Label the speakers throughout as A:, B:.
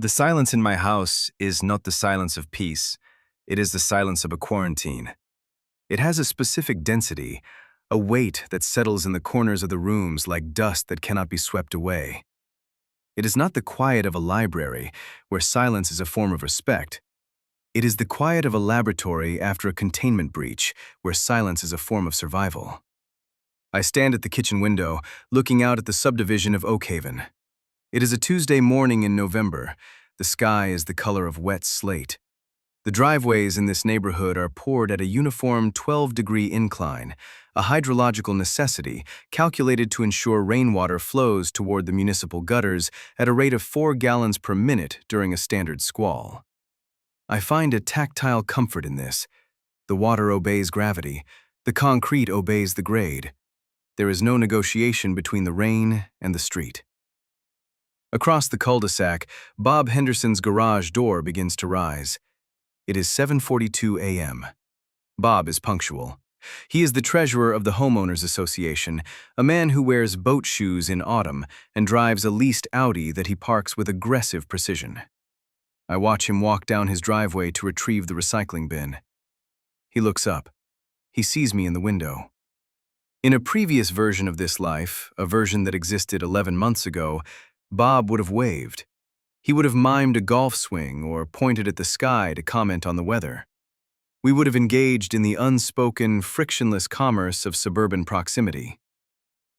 A: The silence in my house is not the silence of peace. It is the silence of a quarantine. It has a specific density, a weight that settles in the corners of the rooms like dust that cannot be swept away. It is not the quiet of a library, where silence is a form of respect. It is the quiet of a laboratory after a containment breach, where silence is a form of survival. I stand at the kitchen window, looking out at the subdivision of Oakhaven. It is a Tuesday morning in November. The sky is the color of wet slate. The driveways in this neighborhood are poured at a uniform 12-degree incline, a hydrological necessity calculated to ensure rainwater flows toward the municipal gutters at a rate of 4 gallons per minute during a standard squall. I find a tactile comfort in this. The water obeys gravity. The concrete obeys the grade. There is no negotiation between the rain and the street. Across the cul-de-sac, Bob Henderson's garage door begins to rise. It is 7:42 a.m. Bob is punctual. He is the treasurer of the Homeowners Association, a man who wears boat shoes in autumn and drives a leased Audi that he parks with aggressive precision. I watch him walk down his driveway to retrieve the recycling bin. He looks up. He sees me in the window. In a previous version of this life, a version that existed 11 months ago, Bob would have waved. He would have mimed a golf swing or pointed at the sky to comment on the weather. We would have engaged in the unspoken, frictionless commerce of suburban proximity.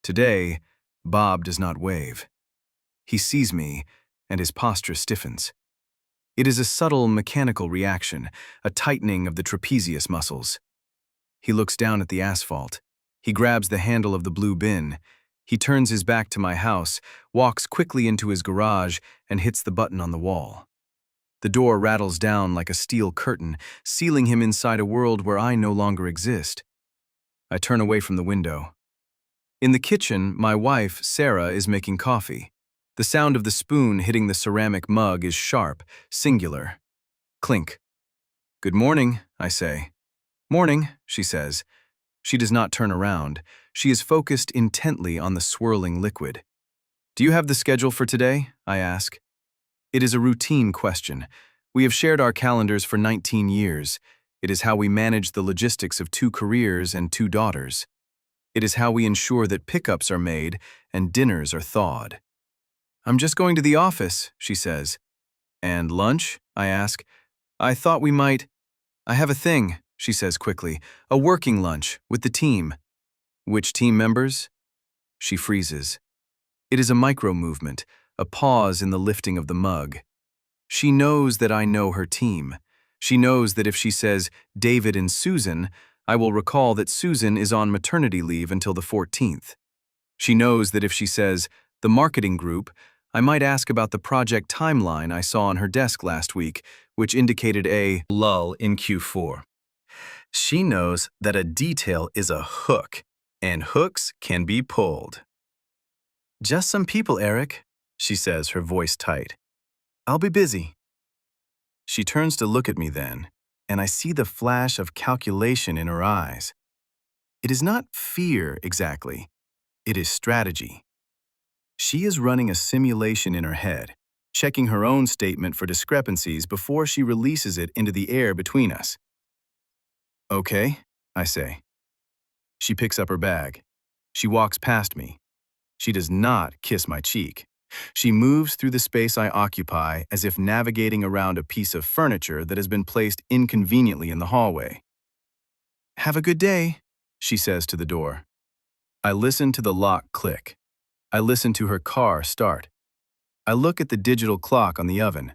A: Today, Bob does not wave. He sees me, and his posture stiffens. It is a subtle mechanical reaction, a tightening of the trapezius muscles. He looks down at the asphalt. He grabs the handle of the blue bin. He turns his back to my house, walks quickly into his garage, and hits the button on the wall. The door rattles down like a steel curtain, sealing him inside a world where I no longer exist. I turn away from the window. In the kitchen, my wife, Sarah, is making coffee. The sound of the spoon hitting the ceramic mug is sharp, singular. Clink. "Good morning," I say. "Morning," she says. She does not turn around. She is focused intently on the swirling liquid. "Do you have the schedule for today?" I ask. It is a routine question. We have shared our calendars for 19 years. It is how we manage the logistics of 2 careers and 2 daughters. It is how we ensure that pickups are made and dinners are thawed. "I'm just going to the office," she says. "And lunch?" I ask. "I thought we might—" "I have a thing," she says quickly. "A working lunch with the team." "Which team members?" She freezes. It is a micro-movement, a pause in the lifting of the mug. She knows that I know her team. She knows that if she says David and Susan, I will recall that Susan is on maternity leave until the 14th. She knows that if she says the marketing group, I might ask about the project timeline I saw on her desk last week, which indicated a lull in Q4. She knows that a detail is a hook, and hooks can be pulled. "Just some people, Eric," she says, her voice tight. "I'll be busy." She turns to look at me then, and I see the flash of calculation in her eyes. It is not fear exactly. It is strategy. She is running a simulation in her head, checking her own statement for discrepancies before she releases it into the air between us. "Okay," I say. She picks up her bag. She walks past me. She does not kiss my cheek. She moves through the space I occupy as if navigating around a piece of furniture that has been placed inconveniently in the hallway. "Have a good day," she says to the door. I listen to the lock click. I listen to her car start. I look at the digital clock on the oven.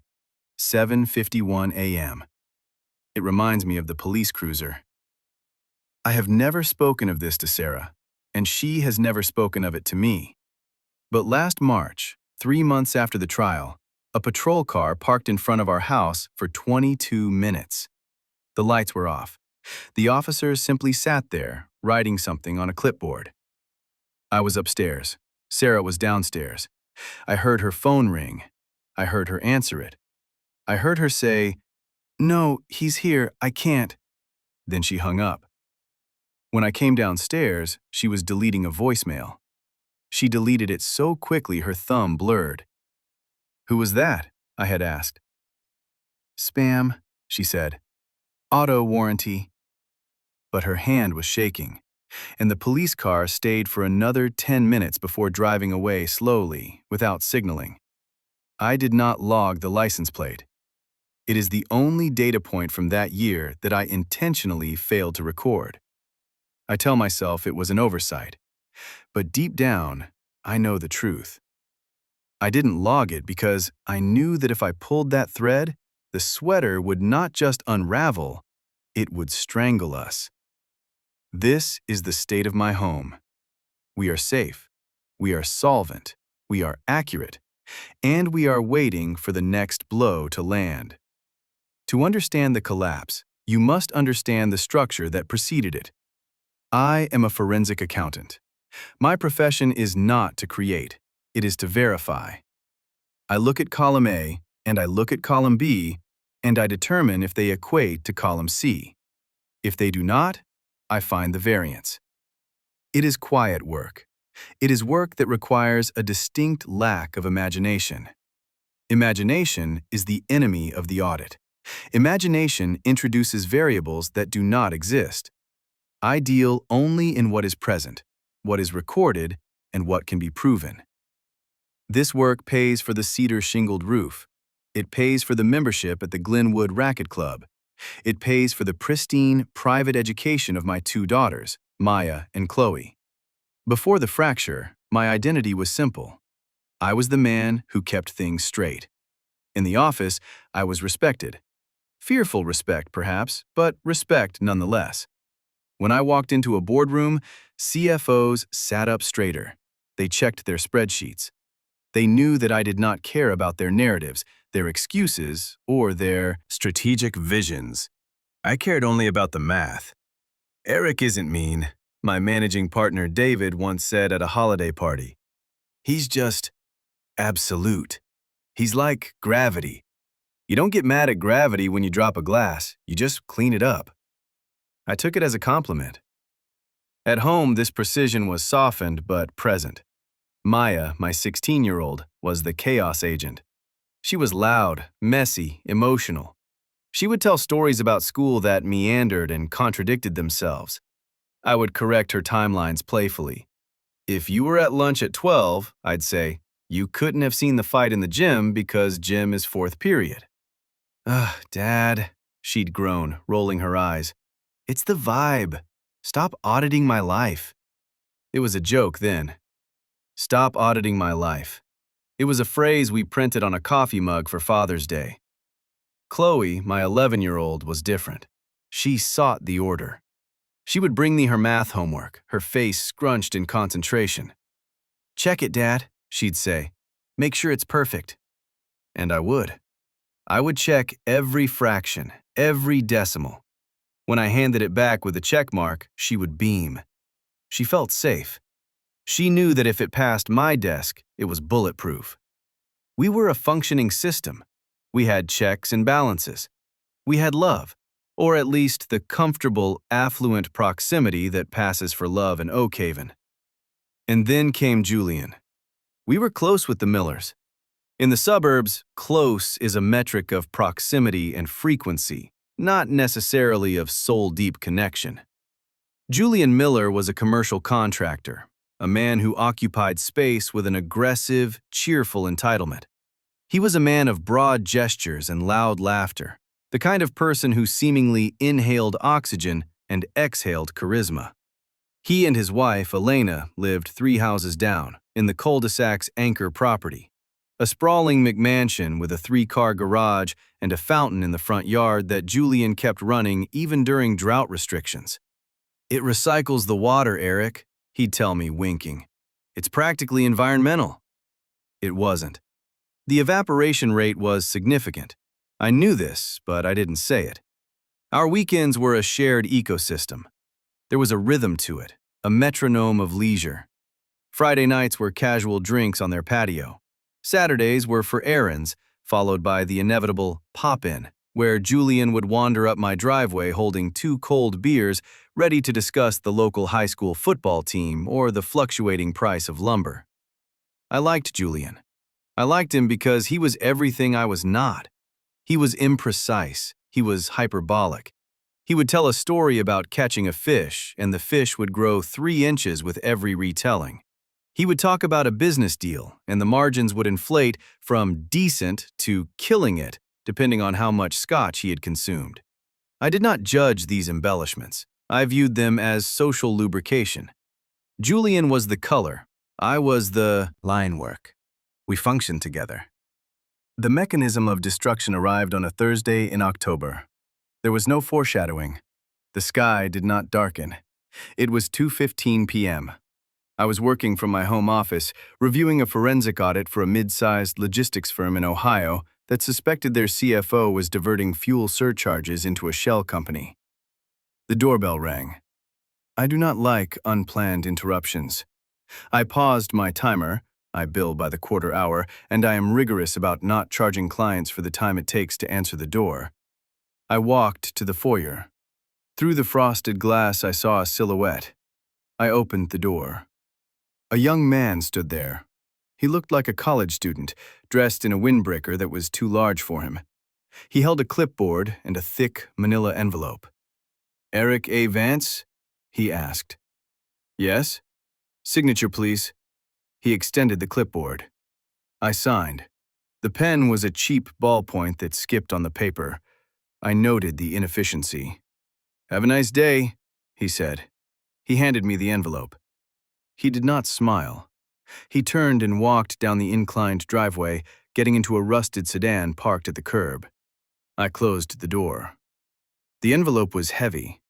A: 7:51 a.m. It reminds me of the police cruiser. I have never spoken of this to Sarah, and she has never spoken of it to me. But last March, 3 months after the trial, a patrol car parked in front of our house for 22 minutes. The lights were off. The officers simply sat there, writing something on a clipboard. I was upstairs. Sarah was downstairs. I heard her phone ring. I heard her answer it. I heard her say, "No, he's here, I can't." Then she hung up. When I came downstairs, she was deleting a voicemail. She deleted it so quickly her thumb blurred. "Who was that?" I had asked. Spam, she said. Auto warranty. But her hand was shaking, and the police car stayed for another 10 minutes before driving away slowly, without signaling. I did not log the license plate. It is the only data point from that year that I intentionally failed to record. I tell myself it was an oversight, but deep down, I know the truth. I didn't log it because I knew that if I pulled that thread, the sweater would not just unravel, it would strangle us. This is the state of my home. We are safe, we are solvent, we are accurate, and we are waiting for the next blow to land. To understand the collapse, you must understand the structure that preceded it. I am a forensic accountant. My profession is not to create, it is to verify. I look at column A, and I look at column B, and I determine if they equate to column C. If they do not, I find the variance. It is quiet work. It is work that requires a distinct lack of imagination. Imagination is the enemy of the audit. Imagination introduces variables that do not exist. I deal only in what is present, what is recorded, and what can be proven. This work pays for the cedar shingled roof. It pays for the membership at the Glenwood Racquet Club. It pays for the pristine, private education of my two daughters, Maya and Chloe. Before the fracture, my identity was simple. I was the man who kept things straight. In the office, I was respected. Fearful respect, perhaps, but respect nonetheless. When I walked into a boardroom, CFOs sat up straighter. They checked their spreadsheets. They knew that I did not care about their narratives, their excuses, or their strategic visions. I cared only about the math. Eric isn't mean, my managing partner David once said at a holiday party. He's just absolute. He's like gravity. You don't get mad at gravity when you drop a glass, you just clean it up. I took it as a compliment. At home, this precision was softened but present. Maya, my 16-year-old, was the chaos agent. She was loud, messy, emotional. She would tell stories about school that meandered and contradicted themselves. I would correct her timelines playfully. If you were at lunch at 12, I'd say, you couldn't have seen the fight in the gym because gym is fourth period. Ugh, Dad, she'd groan, rolling her eyes. It's the vibe. Stop auditing my life. It was a joke then. Stop auditing my life. It was a phrase we printed on a coffee mug for Father's Day. Chloe, my 11-year-old, was different. She sought the order. She would bring me her math homework, her face scrunched in concentration. Check it, Dad, she'd say. Make sure it's perfect. And I would. I would check every fraction, every decimal. When I handed it back with a check mark, she would beam. She felt safe. She knew that if it passed my desk, it was bulletproof. We were a functioning system. We had checks and balances. We had love, or at least the comfortable, affluent proximity that passes for love in Oak Haven. And then came Julian. We were close with the Millers. In the suburbs, close is a metric of proximity and frequency, not necessarily of soul-deep connection. Julian Miller was a commercial contractor, a man who occupied space with an aggressive, cheerful entitlement. He was a man of broad gestures and loud laughter, the kind of person who seemingly inhaled oxygen and exhaled charisma. He and his wife, Elena, lived 3 houses down, in the cul-de-sac's anchor property, a sprawling McMansion with a 3-car garage and a fountain in the front yard that Julian kept running even during drought restrictions. It recycles the water, Eric, he'd tell me, winking. It's practically environmental. It wasn't. The evaporation rate was significant. I knew this, but I didn't say it. Our weekends were a shared ecosystem. There was a rhythm to it, a metronome of leisure. Friday nights were casual drinks on their patio. Saturdays were for errands, followed by the inevitable pop-in, where Julian would wander up my driveway holding 2 cold beers, ready to discuss the local high school football team or the fluctuating price of lumber. I liked Julian. I liked him because he was everything I was not. He was imprecise. He was hyperbolic. He would tell a story about catching a fish, and the fish would grow 3 inches with every retelling. He would talk about a business deal, and the margins would inflate from decent to killing it, depending on how much scotch he had consumed. I did not judge these embellishments. I viewed them as social lubrication. Julian was the color. I was the line work. We functioned together. The mechanism of destruction arrived on a Thursday in October. There was no foreshadowing. The sky did not darken. It was 2:15 p.m. I was working from my home office, reviewing a forensic audit for a mid-sized logistics firm in Ohio that suspected their CFO was diverting fuel surcharges into a shell company. The doorbell rang. I do not like unplanned interruptions. I paused my timer. I bill by the quarter hour, and I am rigorous about not charging clients for the time it takes to answer the door. I walked to the foyer. Through the frosted glass, I saw a silhouette. I opened the door. A young man stood there. He looked like a college student, dressed in a windbreaker that was too large for him. He held a clipboard and a thick manila envelope. "Eric A. Vance?" he asked. "Yes." "Signature, please." He extended the clipboard. I signed. The pen was a cheap ballpoint that skipped on the paper. I noted the inefficiency. "Have a nice day," he said. He handed me the envelope. He did not smile. He turned and walked down the inclined driveway, getting into a rusted sedan parked at the curb. I closed the door. The envelope was heavy.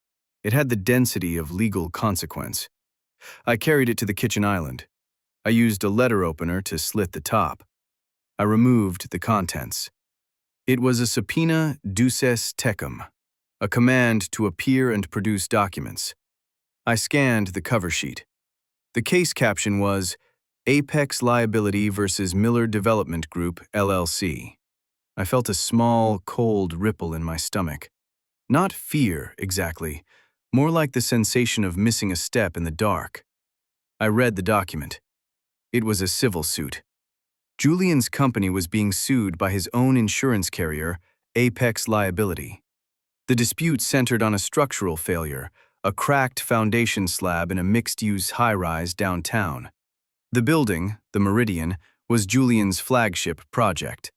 A: It had the density of legal consequence. I carried it to the kitchen island. I used a letter opener to slit the top. I removed the contents. It was a subpoena duces tecum, a command to appear and produce documents. I scanned the cover sheet. The case caption was Apex Liability versus Miller Development Group, LLC. I felt a small, cold ripple in my stomach. Not fear, exactly, more like the sensation of missing a step in the dark. I read the document. It was a civil suit. Julian's company was being sued by his own insurance carrier, Apex Liability. The dispute centered on a structural failure, a cracked foundation slab in a mixed-use high-rise downtown. The building, the Meridian, was Julian's flagship project.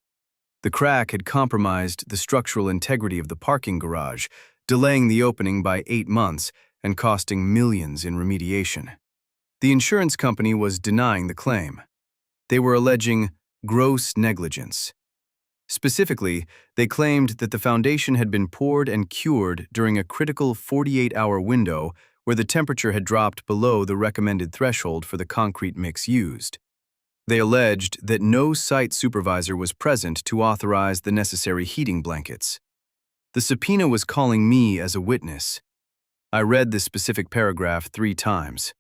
A: The crack had compromised the structural integrity of the parking garage, delaying the opening by 8 months and costing millions in remediation. The insurance company was denying the claim. They were alleging gross negligence. Specifically, they claimed that the foundation had been poured and cured during a critical 48-hour window where the temperature had dropped below the recommended threshold for the concrete mix used. They alleged that no site supervisor was present to authorize the necessary heating blankets. The subpoena was calling me as a witness. I read the specific paragraph 3 times.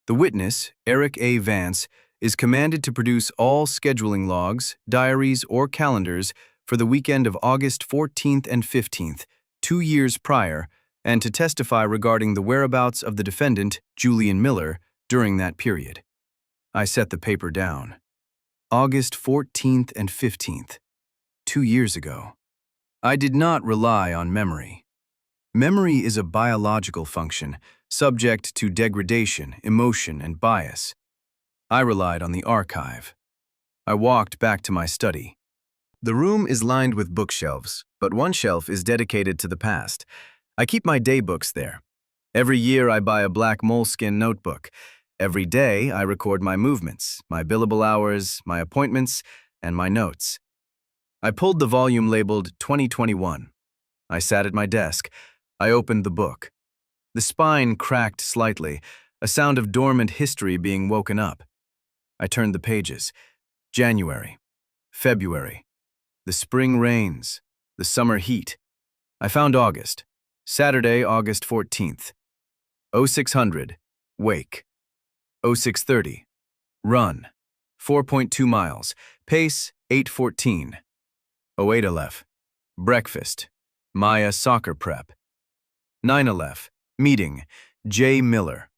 A: The witness, Eric A. Vance, is commanded to produce all scheduling logs, diaries, or calendars for the weekend of August 14th and 15th, 2 years prior, and to testify regarding the whereabouts of the defendant, Julian Miller, during that period. I set the paper down. August 14th and 15th, 2 years ago. I did not rely on memory. Memory is a biological function, subject to degradation, emotion, and bias. I relied on the archive. I walked back to my study. The room is lined with bookshelves, but one shelf is dedicated to the past. I keep my daybooks there. Every year I buy a black moleskin notebook. Every day I record my movements, my billable hours, my appointments, and my notes. I pulled the volume labeled 2021. I sat at my desk. I opened the book. The spine cracked slightly, a sound of dormant history being woken up. I turned the pages. January, February, the spring rains, the summer heat. I found August, Saturday, August 14th. 0600, wake. 0630, run, 4.2 miles, pace 8:14. 08:11, breakfast, Maya soccer prep. 9:11, meeting, J. Miller.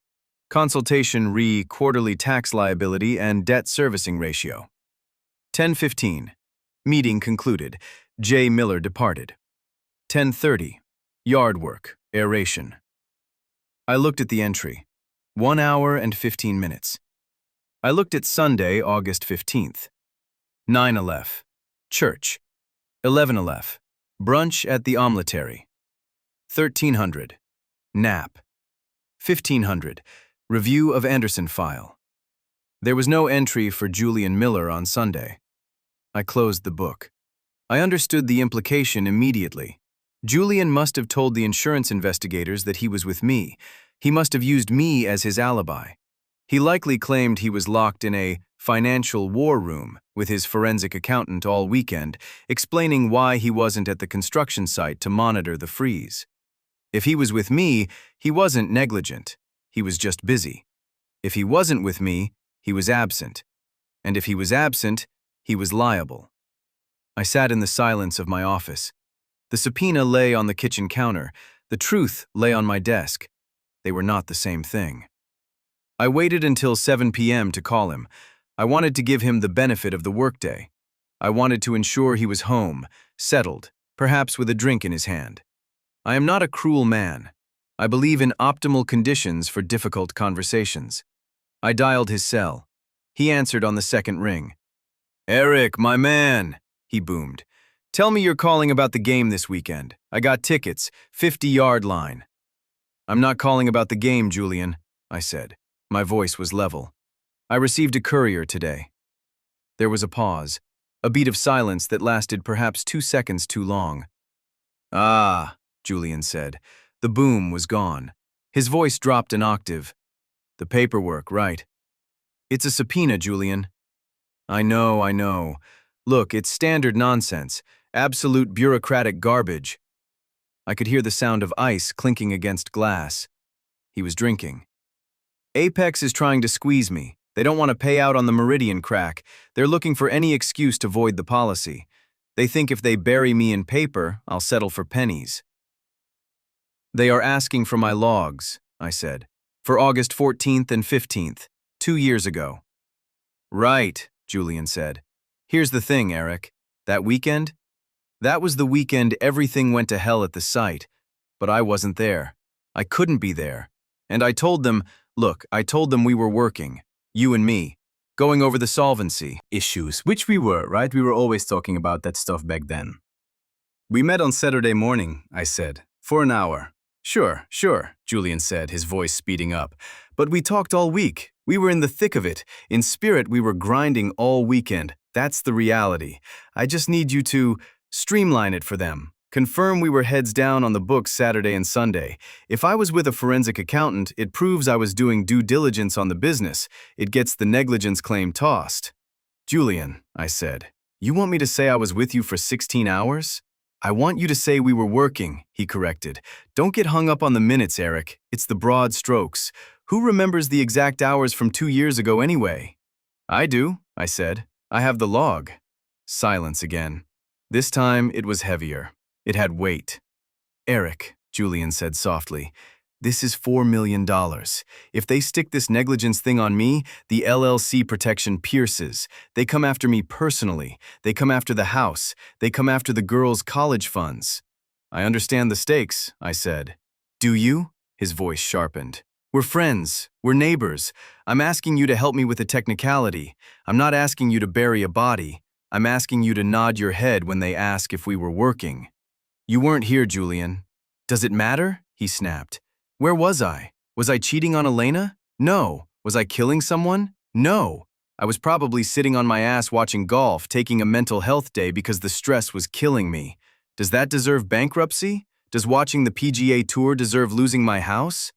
A: Consultation re quarterly tax liability and debt servicing ratio. 10:15. Meeting concluded. J. Miller departed. 10:30. Yard work, aeration. I looked at the entry. 1 hour and 15 minutes. I looked at Sunday, August 15th. 9:11. Church. 11:11. Brunch at the Omeletary. 1300. Nap. 1500. Review of Anderson file. There was no entry for Julian Miller on Sunday. I closed the book. I understood the implication immediately. Julian must have told the insurance investigators that he was with me. He must have used me as his alibi. He likely claimed he was locked in a financial war room with his forensic accountant all weekend, explaining why he wasn't at the construction site to monitor the freeze. If he was with me, he wasn't negligent. He was just busy. If he wasn't with me, he was absent. And if he was absent, he was liable. I sat in the silence of my office. The subpoena lay on the kitchen counter. The truth lay on my desk. They were not the same thing. I waited until 7 p.m. to call him. I wanted to give him the benefit of the workday. I wanted to ensure he was home, settled, perhaps with a drink in his hand. I am not a cruel man. I believe in optimal conditions for difficult conversations. I dialed his cell. He answered on the second ring. "Eric, my man," he boomed. "Tell me you're calling about the game this weekend. I got tickets, 50-yard line." "I'm not calling about the game, Julian," I said. My voice was level. "I received a courier today." There was a pause, a beat of silence that lasted perhaps 2 seconds too long. "Ah," Julian said. The boom was gone. His voice dropped an octave. "The paperwork, right?" "It's a subpoena, Julian." I know. Look, it's standard nonsense, absolute bureaucratic garbage." I could hear the sound of ice clinking against glass. He was drinking. "Apex is trying to squeeze me. They don't want to pay out on the Meridian crack. They're looking for any excuse to void the policy. They think if they bury me in paper, I'll settle for pennies." "They are asking for my logs," I said, "for August 14th and 15th, 2 years ago." "Right," Julian said. "Here's the thing, Eric. That weekend? That was the weekend everything went to hell at the site, but I wasn't there. I couldn't be there. And I told them, look, we were working, you and me, going over the solvency issues, which we were, right? We were always talking about that stuff back then." "We met on Saturday morning," I said, "for an hour." Sure, Julian said, his voice speeding up. "But we talked all week. We were in the thick of it. In spirit, we were grinding all weekend. That's the reality. I just need you to streamline it for them. Confirm we were heads down on the books Saturday and Sunday. If I was with a forensic accountant, it proves I was doing due diligence on the business. It gets the negligence claim tossed." "Julian," I said, "you want me to say I was with you for 16 hours? "I want you to say we were working," he corrected. "Don't get hung up on the minutes, Eric. It's the broad strokes. Who remembers the exact hours from 2 years ago anyway?" "I do," I said. "I have the log." Silence again. This time it was heavier. It had weight. "Eric," Julian said softly, "this is $4 million. If they stick this negligence thing on me, the LLC protection pierces. They come after me personally. They come after the house. They come after the girls' college funds." "I understand the stakes," I said. "Do you?" His voice sharpened. "We're friends. We're neighbors. I'm asking you to help me with the technicality. I'm not asking you to bury a body. I'm asking you to nod your head when they ask if we were working." "You weren't here, Julian." "Does it matter?" he snapped. "Where was I? Was I cheating on Elena? No. Was I killing someone? No. I was probably sitting on my ass watching golf, taking a mental health day because the stress was killing me. Does that deserve bankruptcy? Does watching the PGA Tour deserve losing my house?"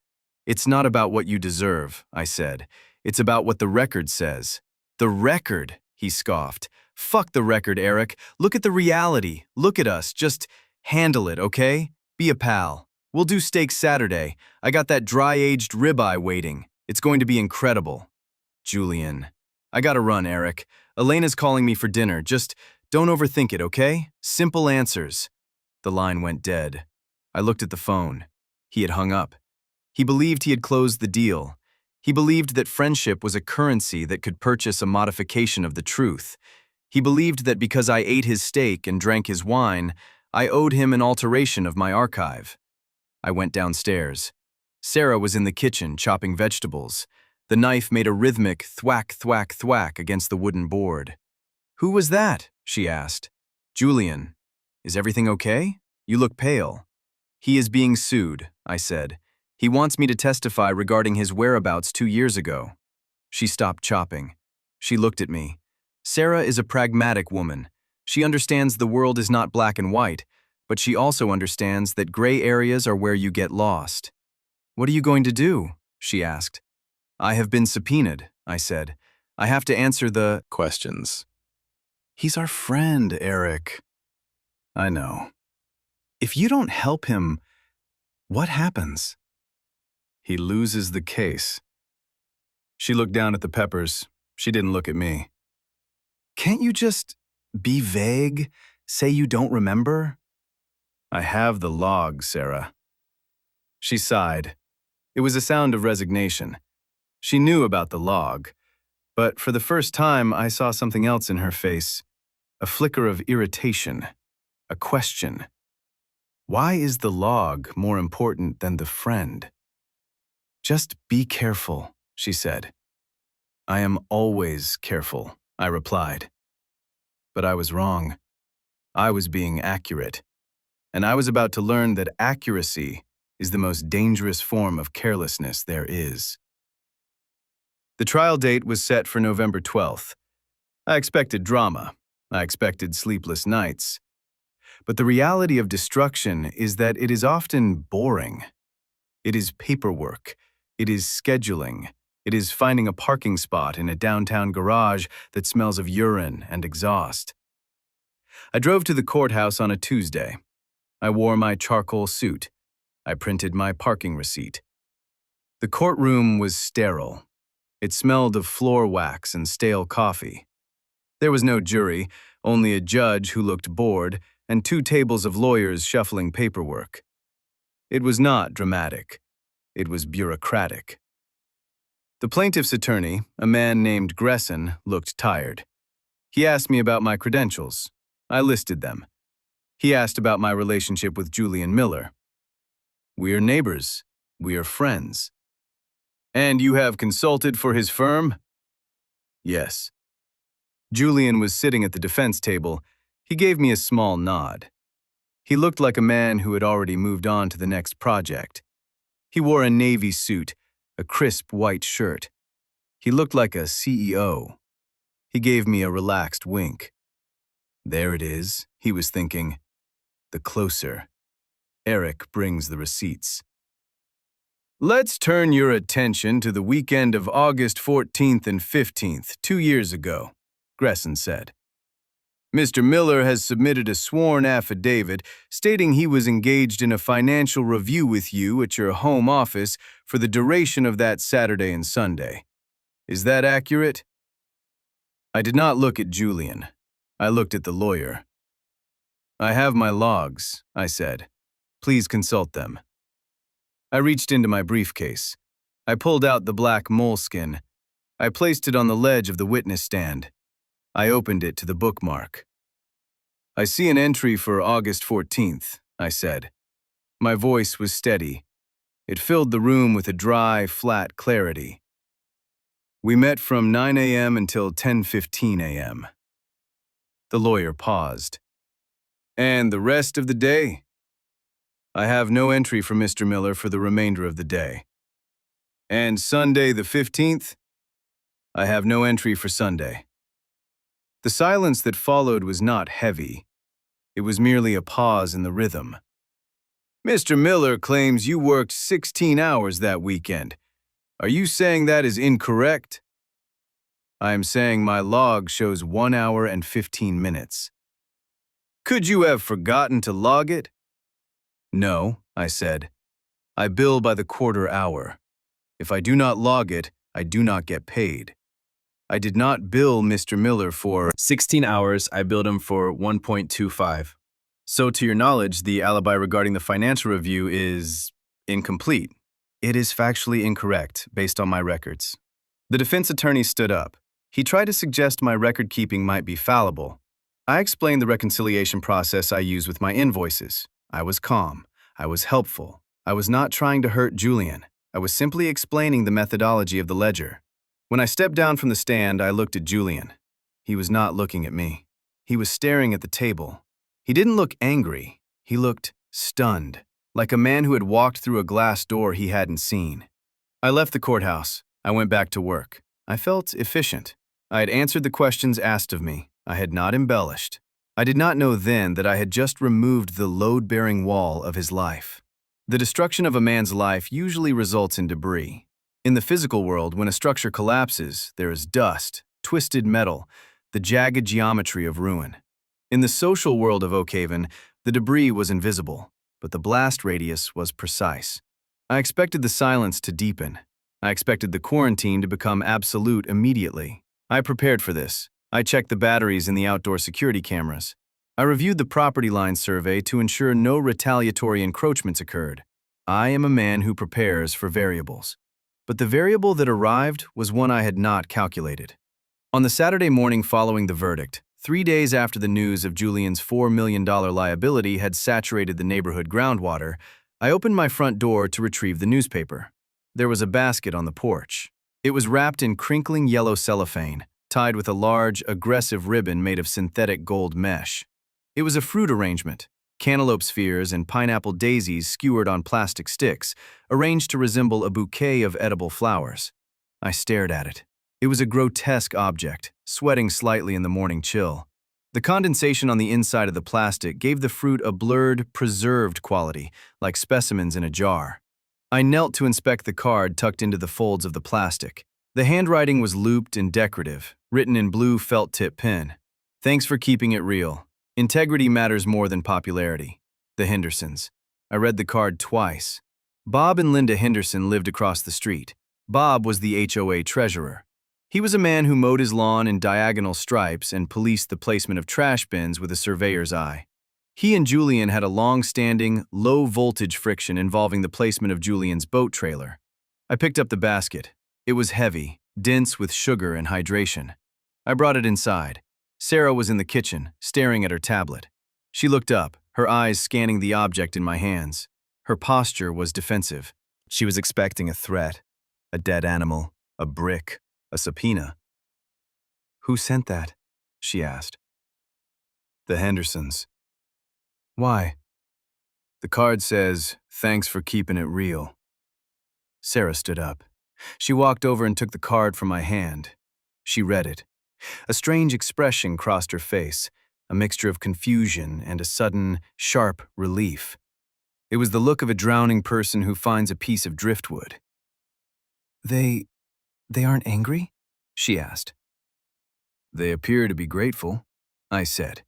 A: "It's not about what you deserve," I said. "It's about what the record says." "The record?" he scoffed. "Fuck the record, Eric. Look at the reality. Look at us. Just handle it, okay? Be a pal. We'll do steak Saturday. I got that dry-aged ribeye waiting. It's going to be incredible." "Julian." "I gotta run, Eric. Elena's calling me for dinner. Just don't overthink it, okay? Simple answers." The line went dead. I looked at the phone. He had hung up. He believed he had closed the deal. He believed that friendship was a currency that could purchase a modification of the truth. He believed that because I ate his steak and drank his wine, I owed him an alteration of my archive. I went downstairs. Sarah was in the kitchen chopping vegetables. The knife made a rhythmic thwack, thwack, thwack against the wooden board. "Who was that?" she asked. "Julian. Is everything okay? You look pale." "He is being sued," I said. "He wants me to testify regarding his whereabouts 2 years ago." She stopped chopping. She looked at me. Sarah is a pragmatic woman. She understands the world is not black and white, but she also understands that gray areas are where you get lost. "What are you going to do?" she asked. "I have been subpoenaed," I said. "I have to answer the questions." "He's our friend, Eric." "I know. If you don't help him, what happens?" "He loses the case." She looked down at the peppers. She didn't look at me. "Can't you just be vague? Say you don't remember?" "I have the log, Sarah." She sighed. It was a sound of resignation. She knew about the log, but for the first time I saw something else in her face, a flicker of irritation, a question. Why is the log more important than the friend? "Just be careful," she said. "I am always careful," I replied. But I was wrong. I was being accurate. And I was about to learn that accuracy is the most dangerous form of carelessness there is. The trial date was set for November 12th. I expected drama. I expected sleepless nights. But the reality of destruction is that it is often boring. It is paperwork. It is scheduling. It is finding a parking spot in a downtown garage that smells of urine and exhaust. I drove to the courthouse on a Tuesday. I wore my charcoal suit. I printed my parking receipt. The courtroom was sterile. It smelled of floor wax and stale coffee. There was no jury, only a judge who looked bored and 2 tables of lawyers shuffling paperwork. It was not dramatic. It was bureaucratic. The plaintiff's attorney, a man named Gresson, looked tired. He asked me about my credentials. I listed them. He asked about my relationship with Julian Miller. "We are neighbors. We are friends." "And you have consulted for his firm?" "Yes." Julian was sitting at the defense table. He gave me a small nod. He looked like a man who had already moved on to the next project. He wore a navy suit, a crisp white shirt. He looked like a CEO. He gave me a relaxed wink. "There it is," he was thinking. "The closer. Eric brings the receipts." "Let's turn your attention to the weekend of August 14th and 15th, 2 years ago," Gresson said. "Mr. Miller has submitted a sworn affidavit stating he was engaged in a financial review with you at your home office for the duration of that Saturday and Sunday. Is that accurate?" I did not look at Julian. I looked at the lawyer. "I have my logs," I said. "Please consult them." I reached into my briefcase. I pulled out the black moleskin. I placed it on the ledge of the witness stand. I opened it to the bookmark. "I see an entry for August 14th, I said. My voice was steady. It filled the room with a dry, flat clarity. "We met from 9 a.m. until 10:15 a.m. The lawyer paused. "And the rest of the day?" "I have no entry for Mr. Miller for the remainder of the day." "And Sunday the 15th? "I have no entry for Sunday." The silence that followed was not heavy. It was merely a pause in the rhythm. "Mr. Miller claims you worked 16 hours that weekend. Are you saying that is incorrect?" "I am saying my log shows 1 hour and 15 minutes. "Could you have forgotten to log it?" "No," I said. "I bill by the quarter hour. If I do not log it, I do not get paid. I did not bill Mr. Miller for 16 hours, I billed him for 1.25. So to your knowledge, the alibi regarding the financial review is incomplete. It is factually incorrect based on my records." The defense attorney stood up. He tried to suggest my record-keeping might be fallible. I explained the reconciliation process I use with my invoices. I was calm. I was helpful. I was not trying to hurt Julian. I was simply explaining the methodology of the ledger. When I stepped down from the stand, I looked at Julian. He was not looking at me. He was staring at the table. He didn't look angry. He looked stunned, like a man who had walked through a glass door he hadn't seen. I left the courthouse. I went back to work. I felt efficient. I had answered the questions asked of me. I had not embellished. I did not know then that I had just removed the load-bearing wall of his life. The destruction of a man's life usually results in debris. In the physical world, when a structure collapses, there is dust, twisted metal, the jagged geometry of ruin. In the social world of Oakhaven, the debris was invisible, but the blast radius was precise. I expected the silence to deepen. I expected the quarantine to become absolute immediately. I prepared for this. I checked the batteries in the outdoor security cameras. I reviewed the property line survey to ensure no retaliatory encroachments occurred. I am a man who prepares for variables. But the variable that arrived was one I had not calculated. On the Saturday morning following the verdict, 3 days after the news of Julian's $4 million liability had saturated the neighborhood groundwater, I opened my front door to retrieve the newspaper. There was a basket on the porch. It was wrapped in crinkling yellow cellophane, tied with a large, aggressive ribbon made of synthetic gold mesh. It was a fruit arrangement, cantaloupe spheres and pineapple daisies skewered on plastic sticks, arranged to resemble a bouquet of edible flowers. I stared at it. It was a grotesque object, sweating slightly in the morning chill. The condensation on the inside of the plastic gave the fruit a blurred, preserved quality, like specimens in a jar. I knelt to inspect the card tucked into the folds of the plastic. The handwriting was looped and decorative, written in blue felt-tip pen. Thanks for keeping it real. Integrity matters more than popularity. The Hendersons. I read the card twice. Bob and Linda Henderson lived across the street. Bob was the HOA treasurer. He was a man who mowed his lawn in diagonal stripes and policed the placement of trash bins with a surveyor's eye. He and Julian had a long-standing, low-voltage friction involving the placement of Julian's boat trailer. I picked up the basket. It was heavy, dense with sugar and hydration. I brought it inside. Sarah was in the kitchen, staring at her tablet. She looked up, her eyes scanning the object in my hands. Her posture was defensive. She was expecting a threat, a dead animal, a brick, a subpoena. "Who sent that?" she asked. "The Hendersons." "Why?" "The card says, 'Thanks for keeping it real.'" Sarah stood up. She walked over and took the card from my hand. She read it. A strange expression crossed her face, a mixture of confusion and a sudden, sharp relief. It was the look of a drowning person who finds a piece of driftwood. They aren't angry?" she asked. "They appear to be grateful," I said.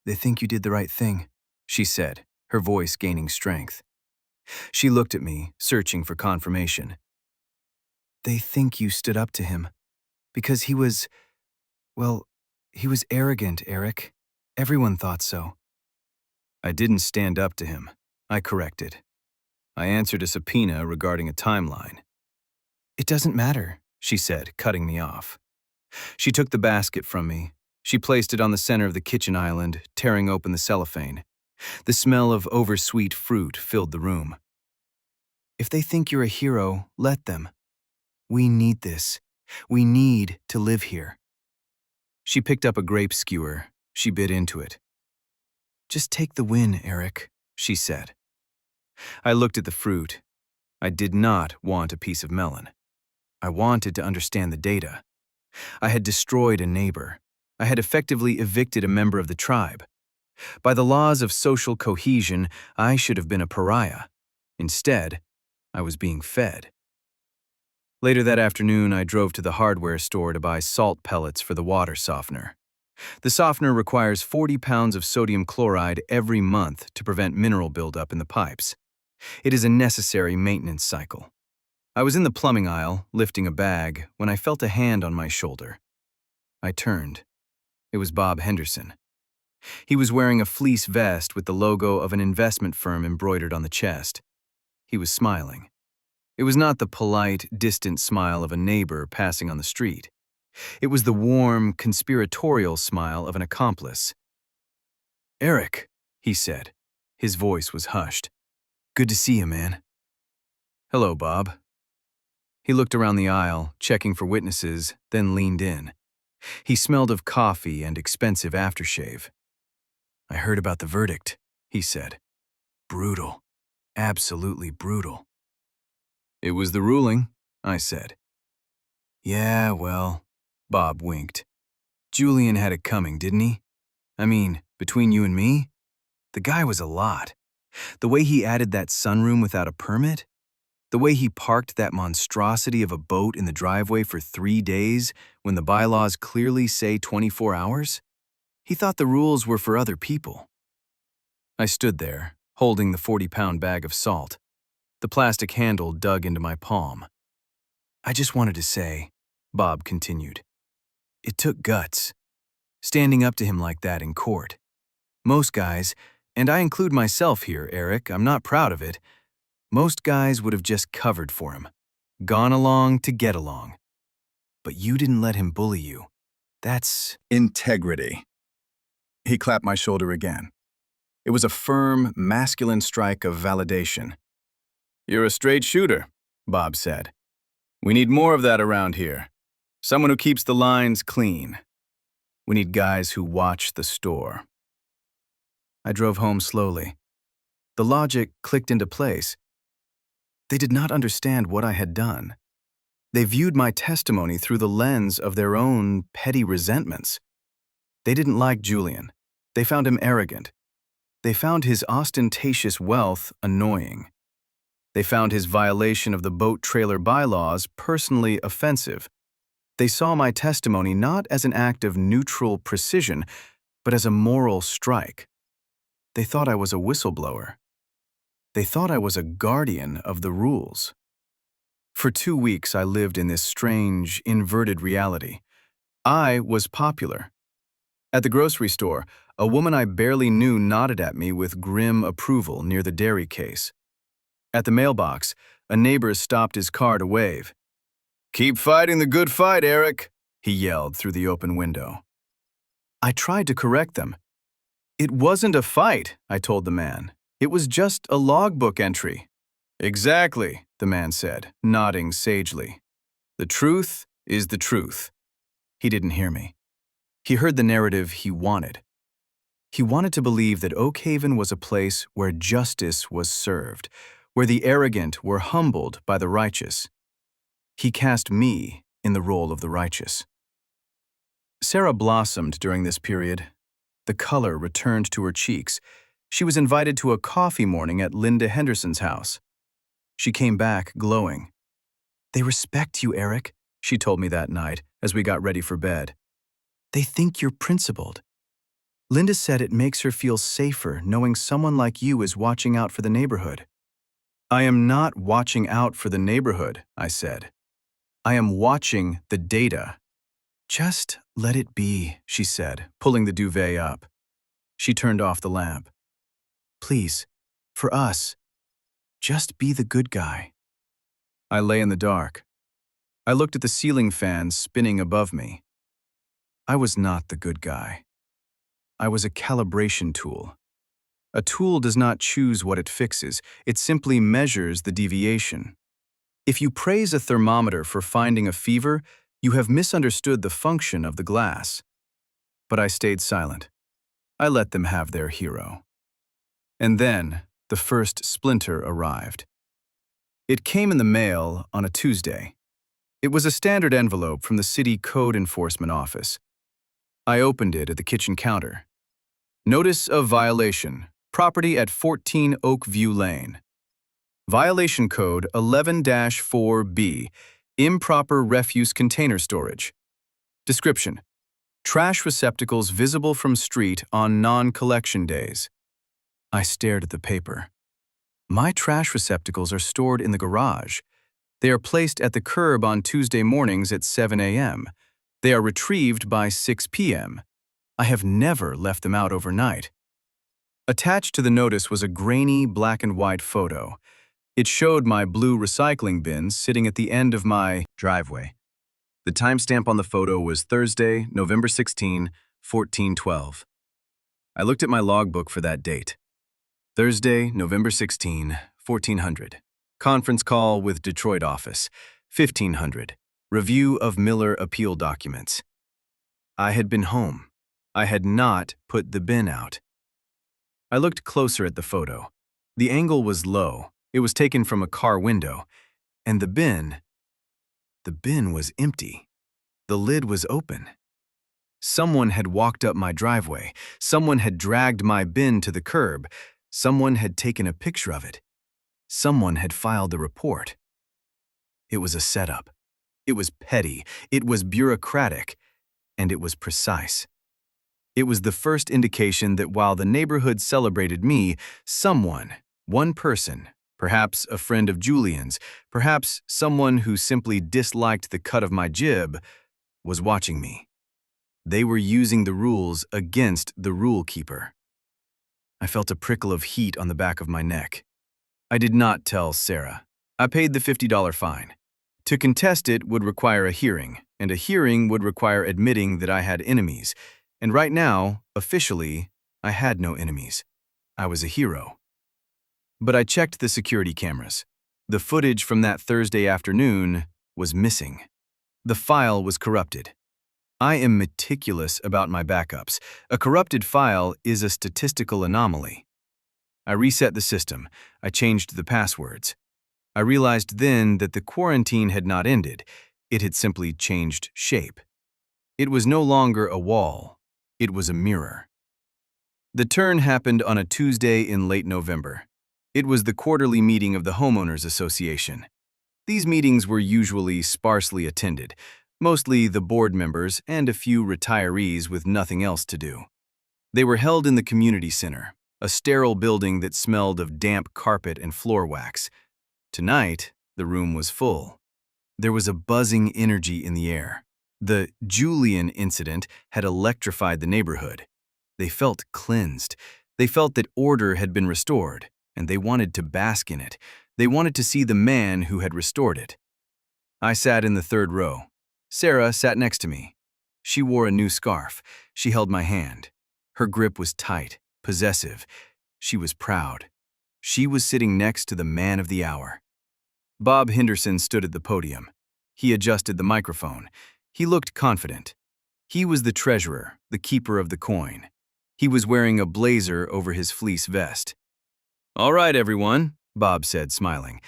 A: "They think you did the right thing," she said, her voice gaining strength. She looked at me, searching for confirmation. "They think you stood up to him. Because he was arrogant, Eric. Everyone thought so." "I didn't stand up to him," I corrected. "I answered a subpoena regarding a timeline." "It doesn't matter," she said, cutting me off. She took the basket from me. She placed it on the center of the kitchen island, tearing open the cellophane. The smell of oversweet fruit filled the room. "If they think you're a hero, let them. We need this. We need to live here." She picked up a grape skewer. She bit into it. "Just take the win, Eric," she said. I looked at the fruit. I did not want a piece of melon. I wanted to understand the data. I had destroyed a neighbor. I had effectively evicted a member of the tribe. By the laws of social cohesion, I should have been a pariah. Instead, I was being fed. Later that afternoon, I drove to the hardware store to buy salt pellets for the water softener. The softener requires 40 pounds of sodium chloride every month to prevent mineral buildup in the pipes. It is a necessary maintenance cycle. I was in the plumbing aisle, lifting a bag, when I felt a hand on my shoulder. I turned. It was Bob Henderson. He was wearing a fleece vest with the logo of an investment firm embroidered on the chest. He was smiling. It was not the polite, distant smile of a neighbor passing on the street. It was the warm, conspiratorial smile of an accomplice. "Eric," he said. His voice was hushed. "Good to see you, man." "Hello, Bob." He looked around the aisle, checking for witnesses, then leaned in. He smelled of coffee and expensive aftershave. "I heard about the verdict," he said. "Brutal. Absolutely brutal." "It was the ruling," I said. "Yeah, well," Bob winked. "Julian had it coming, didn't he? I mean, between you and me, the guy was a lot. The way he added that sunroom without a permit, the way he parked that monstrosity of a boat in the driveway for 3 days when the bylaws clearly say 24 hours, he thought the rules were for other people." I stood there, holding the 40-pound bag of salt. The plastic handle dug into my palm. "I just wanted to say," Bob continued, "it took guts. Standing up to him like that in court. Most guys, and I include myself here, Eric, I'm not proud of it, most guys would have just covered for him. Gone along to get along. But you didn't let him bully you. That's integrity." He clapped my shoulder again. It was a firm, masculine strike of validation. "You're a straight shooter," Bob said. "We need more of that around here. Someone who keeps the lines clean. We need guys who watch the store." I drove home slowly. The logic clicked into place. They did not understand what I had done. They viewed my testimony through the lens of their own petty resentments. They didn't like Julian. They found him arrogant. They found his ostentatious wealth annoying. They found his violation of the boat trailer bylaws personally offensive. They saw my testimony not as an act of neutral precision, but as a moral strike. They thought I was a whistleblower. They thought I was a guardian of the rules. For 2 weeks, I lived in this strange, inverted reality. I was popular. At the grocery store, a woman I barely knew nodded at me with grim approval near the dairy case. At the mailbox, a neighbor stopped his car to wave. "Keep fighting the good fight, Eric," he yelled through the open window. I tried to correct them. "It wasn't a fight," I told the man. "It was just a logbook entry." "Exactly," the man said, nodding sagely. "The truth is the truth." He didn't hear me. He heard the narrative he wanted. He wanted to believe that Oak Haven was a place where justice was served, where the arrogant were humbled by the righteous. He cast me in the role of the righteous. Sarah blossomed during this period. The color returned to her cheeks. She was invited to a coffee morning at Linda Henderson's house. She came back glowing. "They respect you, Eric," she told me that night as we got ready for bed. "They think you're principled. Linda said it makes her feel safer knowing someone like you is watching out for the neighborhood." "I am not watching out for the neighborhood," I said. "I am watching the data." "Just let it be," she said, pulling the duvet up. She turned off the lamp. "Please, for us, just be the good guy." I lay in the dark. I looked at the ceiling fans spinning above me. I was not the good guy. I was a calibration tool. A tool does not choose what it fixes, it simply measures the deviation. If you praise a thermometer for finding a fever, you have misunderstood the function of the glass. But I stayed silent. I let them have their hero. And then, the first splinter arrived. It came in the mail on a Tuesday. It was a standard envelope from the City Code Enforcement Office. I opened it at the kitchen counter. "Notice of violation. Property at 14 Oakview Lane. Violation code 11-4B. Improper refuse container storage. Description: trash receptacles visible from street on non-collection days." I stared at the paper. My trash receptacles are stored in the garage. They are placed at the curb on Tuesday mornings at 7 a.m. They are retrieved by 6 p.m. I have never left them out overnight. Attached to the notice was a grainy black and white photo. It showed my blue recycling bins sitting at the end of my driveway. The timestamp on the photo was Thursday, November 16, 1412. I looked at my logbook for that date. Thursday, November 16, 1400. Conference call with Detroit office, 1500. Review of Miller appeal documents. I had been home. I had not put the bin out. I looked closer at the photo. The angle was low. It was taken from a car window. And the bin was empty. The lid was open. Someone had walked up my driveway. Someone had dragged my bin to the curb. Someone had taken a picture of it. Someone had filed a report. It was a setup. It was petty. It was bureaucratic. And it was precise. It was the first indication that while the neighborhood celebrated me, someone, one person, perhaps a friend of Julian's, perhaps someone who simply disliked the cut of my jib, was watching me. They were using the rules against the rule keeper. I felt a prickle of heat on the back of my neck. I did not tell Sarah. I paid the $50 fine. To contest it would require a hearing, and a hearing would require admitting that I had enemies. And right now, officially, I had no enemies. I was a hero. But I checked the security cameras. The footage from that Thursday afternoon was missing. The file was corrupted. I am meticulous about my backups. A corrupted file is a statistical anomaly. I reset the system. I changed the passwords. I realized then that the quarantine had not ended. It had simply changed shape. It was no longer a wall. It was a mirror. The turn happened on a Tuesday in late November. It was the quarterly meeting of the Homeowners Association. These meetings were usually sparsely attended, mostly the board members and a few retirees with nothing else to do. They were held in the community center, a sterile building that smelled of damp carpet and floor wax. Tonight, the room was full. There was a buzzing energy in the air. The Julian incident had electrified the neighborhood. They felt cleansed. They felt that order had been restored, and they wanted to bask in it. They wanted to see the man who had restored it. I sat in the third row. Sarah sat next to me. She wore a new scarf. She held my hand. Her grip was tight, possessive. She was proud. She was sitting next to the man of the hour. Bob Henderson stood at the podium. He adjusted the microphone. He looked confident. He was the treasurer, the keeper of the coin. He was wearing a blazer over his fleece vest. "All right, everyone," Bob said, smiling.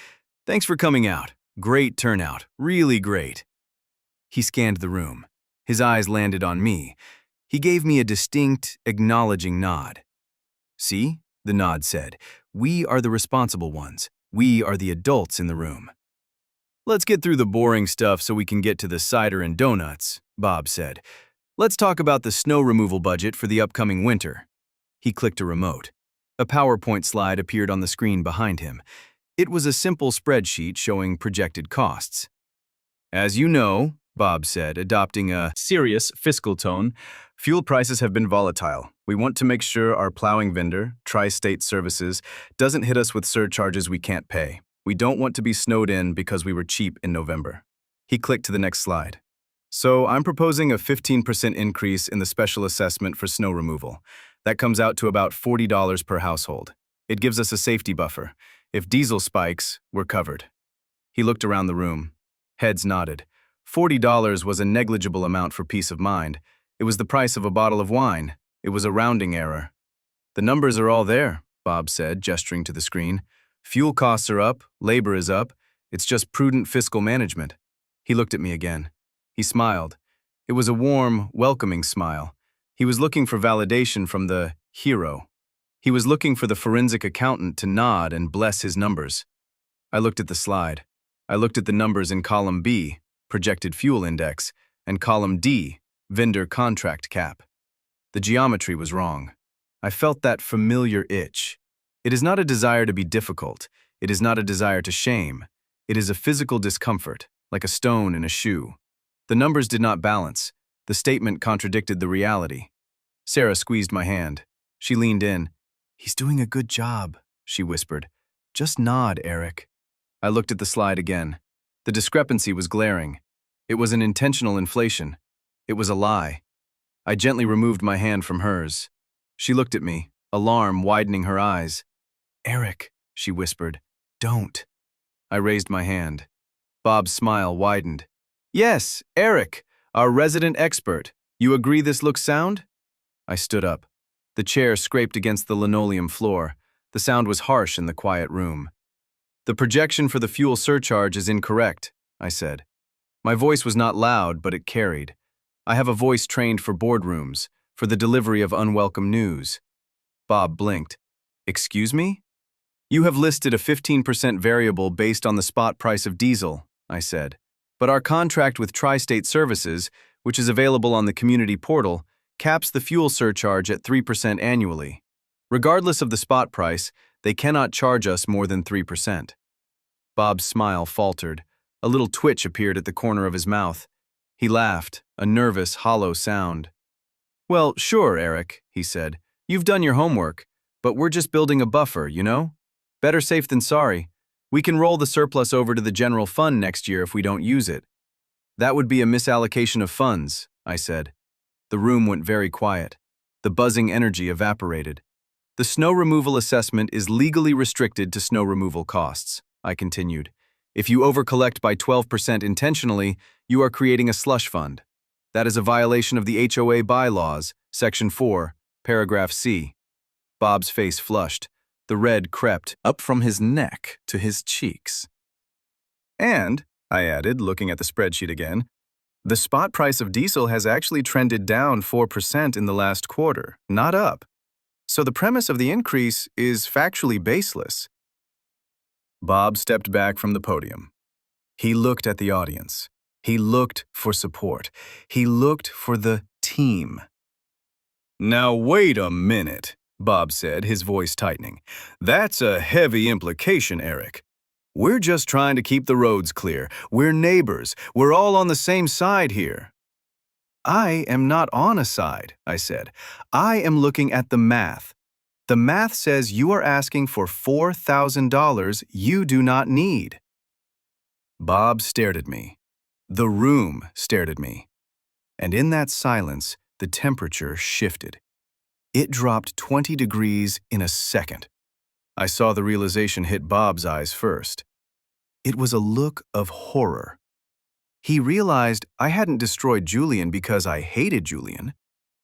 A: "Thanks for coming out. Great turnout, really great." He scanned the room. His eyes landed on me. He gave me a distinct, acknowledging nod. "See," the nod said, "we are the responsible ones. We are the adults in the room." "Let's get through the boring stuff so we can get to the cider and donuts," Bob said. "Let's talk about the snow removal budget for the upcoming winter." He clicked a remote. A PowerPoint slide appeared on the screen behind him. It was a simple spreadsheet showing projected costs. "As you know," Bob said, adopting a serious fiscal tone, "fuel prices have been volatile. We want to make sure our plowing vendor, Tri-State Services, doesn't hit us with surcharges we can't pay. We don't want to be snowed in because we were cheap in November." He clicked to the next slide. "So I'm proposing a 15% increase in the special assessment for snow removal. That comes out to about $40 per household. It gives us a safety buffer. If diesel spikes, we're covered." He looked around the room. Heads nodded. $40 was a negligible amount for peace of mind. It was the price of a bottle of wine. It was a rounding error. "The numbers are all there," Bob said, gesturing to the screen. "Fuel costs are up, labor is up. It's just prudent fiscal management." He looked at me again. He smiled. It was a warm, welcoming smile. He was looking for validation from the hero. He was looking for the forensic accountant to nod and bless his numbers. I looked at the slide. I looked at the numbers in column B, projected fuel index, and column D, vendor contract cap. The geometry was wrong. I felt that familiar itch. It is not a desire to be difficult. It is not a desire to shame. It is a physical discomfort, like a stone in a shoe. The numbers did not balance. The statement contradicted the reality. Sarah squeezed my hand. She leaned in. "He's doing a good job," she whispered. "Just nod, Eric." I looked at the slide again. The discrepancy was glaring. It was an intentional inflation. It was a lie. I gently removed my hand from hers. She looked at me, alarm widening her eyes. "Eric," she whispered, "don't." I raised my hand. Bob's smile widened. "Yes, Eric, our resident expert. You agree this looks sound?" I stood up. The chair scraped against the linoleum floor. The sound was harsh in the quiet room. "The projection for the fuel surcharge is incorrect," I said. My voice was not loud, but it carried. I have a voice trained for boardrooms, for the delivery of unwelcome news. Bob blinked. "Excuse me?" "You have listed a 15% variable based on the spot price of diesel," I said. "But our contract with Tri-State Services, which is available on the community portal, caps the fuel surcharge at 3% annually. Regardless of the spot price, they cannot charge us more than 3%. Bob's smile faltered. A little twitch appeared at the corner of his mouth. He laughed, a nervous, hollow sound. "Well, sure, Eric," he said. "You've done your homework, but we're just building a buffer, you know? Better safe than sorry. We can roll the surplus over to the general fund next year if we don't use it." "That would be a misallocation of funds," I said. The room went very quiet. The buzzing energy evaporated. "The snow removal assessment is legally restricted to snow removal costs," I continued. "If you overcollect by 12% intentionally, you are creating a slush fund. That is a violation of the HOA bylaws, Section 4, Paragraph C." Bob's face flushed. The red crept up from his neck to his cheeks. "And," I added, looking at the spreadsheet again, "the spot price of diesel has actually trended down 4% in the last quarter, not up. So the premise of the increase is factually baseless." Bob stepped back from the podium. He looked at the audience. He looked for support. He looked for the team. "Now wait a minute," Bob said, his voice tightening. "That's a heavy implication, Eric. We're just trying to keep the roads clear. We're neighbors. We're all on the same side here." "I am not on a side," I said. "I am looking at the math. The math says you are asking for $4,000 you do not need." Bob stared at me. The room stared at me. And in that silence, the temperature shifted. It dropped 20 degrees in a second. I saw the realization hit Bob's eyes first. It was a look of horror. He realized I hadn't destroyed Julian because I hated Julian.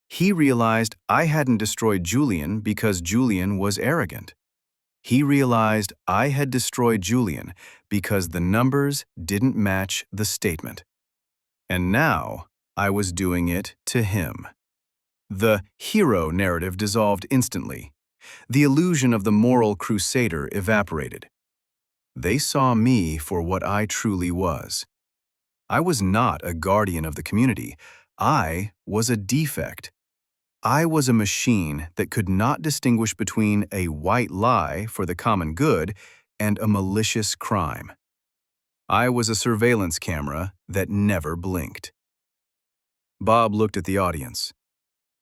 A: He realized I hadn't destroyed Julian because Julian was arrogant. He realized I had destroyed Julian because the numbers didn't match the statement. And now I was doing it to him. The hero narrative dissolved instantly. The illusion of the moral crusader evaporated. They saw me for what I truly was. I was not a guardian of the community. I was a defect. I was a machine that could not distinguish between a white lie for the common good and a malicious crime. I was a surveillance camera that never blinked. Bob looked at the audience.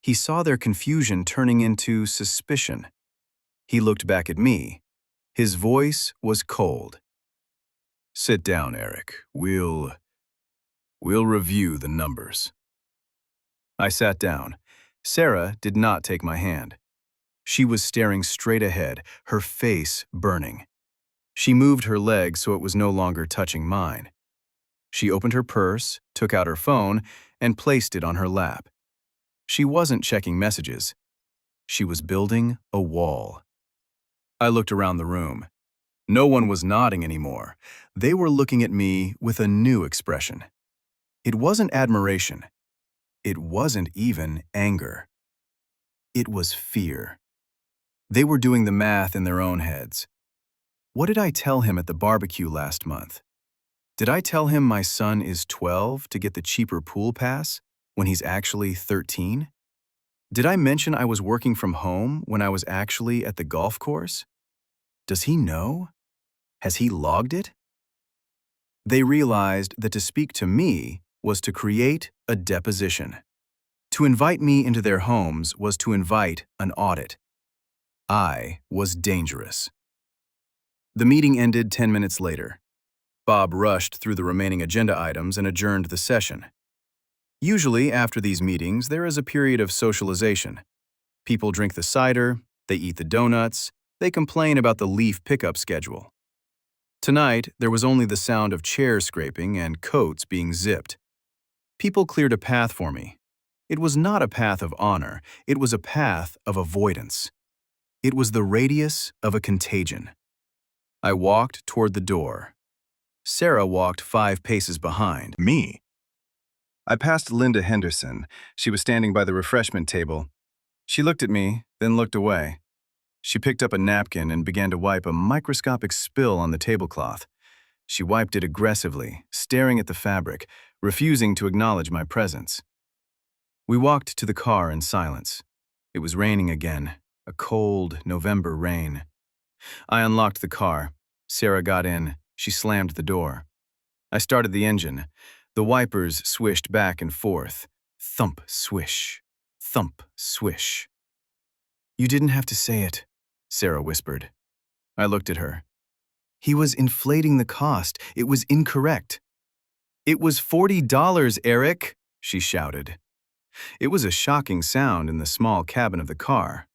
A: He saw their confusion turning into suspicion. He looked back at me. His voice was cold. "Sit down, Eric. We'll review the numbers." I sat down. Sarah did not take my hand. She was staring straight ahead, her face burning. She moved her leg so it was no longer touching mine. She opened her purse, took out her phone, and placed it on her lap. She wasn't checking messages. She was building a wall. I looked around the room. No one was nodding anymore. They were looking at me with a new expression. It wasn't admiration. It wasn't even anger. It was fear. They were doing the math in their own heads. What did I tell him at the barbecue last month? Did I tell him my son is 12 to get the cheaper pool pass when he's actually 13? Did I mention I was working from home when I was actually at the golf course? Does he know? Has he logged it? They realized that to speak to me was to create a deposition. To invite me into their homes was to invite an audit. I was dangerous. The meeting ended 10 minutes later. Bob rushed through the remaining agenda items and adjourned the session. Usually, after these meetings, there is a period of socialization. People drink the cider, they eat the donuts, they complain about the leaf pickup schedule. Tonight, there was only the sound of chairs scraping and coats being zipped. People cleared a path for me. It was not a path of honor, it was a path of avoidance. It was the radius of a contagion. I walked toward the door. Sarah walked 5 paces behind me. I passed Linda Henderson. She was standing by the refreshment table. She looked at me, then looked away. She picked up a napkin and began to wipe a microscopic spill on the tablecloth. She wiped it aggressively, staring at the fabric, refusing to acknowledge my presence. We walked to the car in silence. It was raining again, a cold November rain. I unlocked the car. Sarah got in. She slammed the door. I started the engine. The wipers swished back and forth. Thump, swish. Thump, swish. "You didn't have to say it," Sarah whispered. I looked at her. He was inflating the cost. It was incorrect. "It was $40, Eric," she shouted. It was a shocking sound in the small cabin of the car.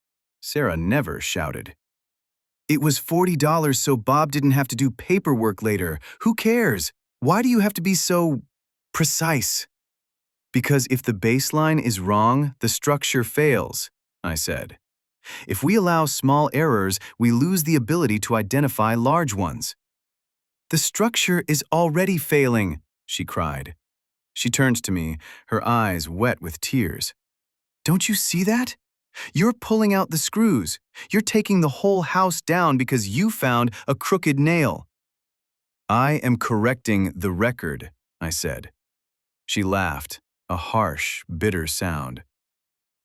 A: Sarah never shouted. "It was $40 so Bob didn't have to do paperwork later. Who cares? Why do you have to be so precise?" "Because if the baseline is wrong, the structure fails," I said. "If we allow small errors, we lose the ability to identify large ones." "The structure is already failing," she cried. She turned to me, her eyes wet with tears. "Don't you see that? You're pulling out the screws. You're taking the whole house down because you found a crooked nail." "I am correcting the record," I said. She laughed, a harsh, bitter sound.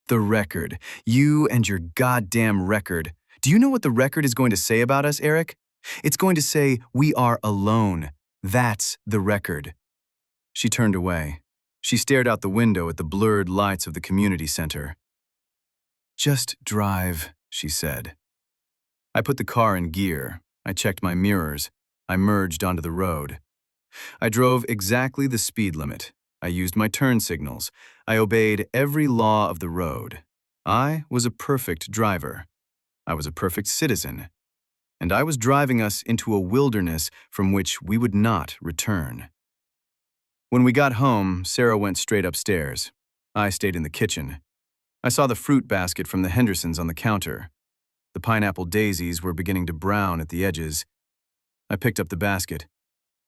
A: "The record. You and your goddamn record. Do you know what the record is going to say about us, Eric? It's going to say we are alone. That's the record." She turned away. She stared out the window at the blurred lights of the community center. "Just drive," she said. I put the car in gear. I checked my mirrors. I merged onto the road. I drove exactly the speed limit. I used my turn signals. I obeyed every law of the road. I was a perfect driver. I was a perfect citizen. And I was driving us into a wilderness from which we would not return. When we got home, Sarah went straight upstairs. I stayed in the kitchen. I saw the fruit basket from the Hendersons on the counter. The pineapple daisies were beginning to brown at the edges. I picked up the basket.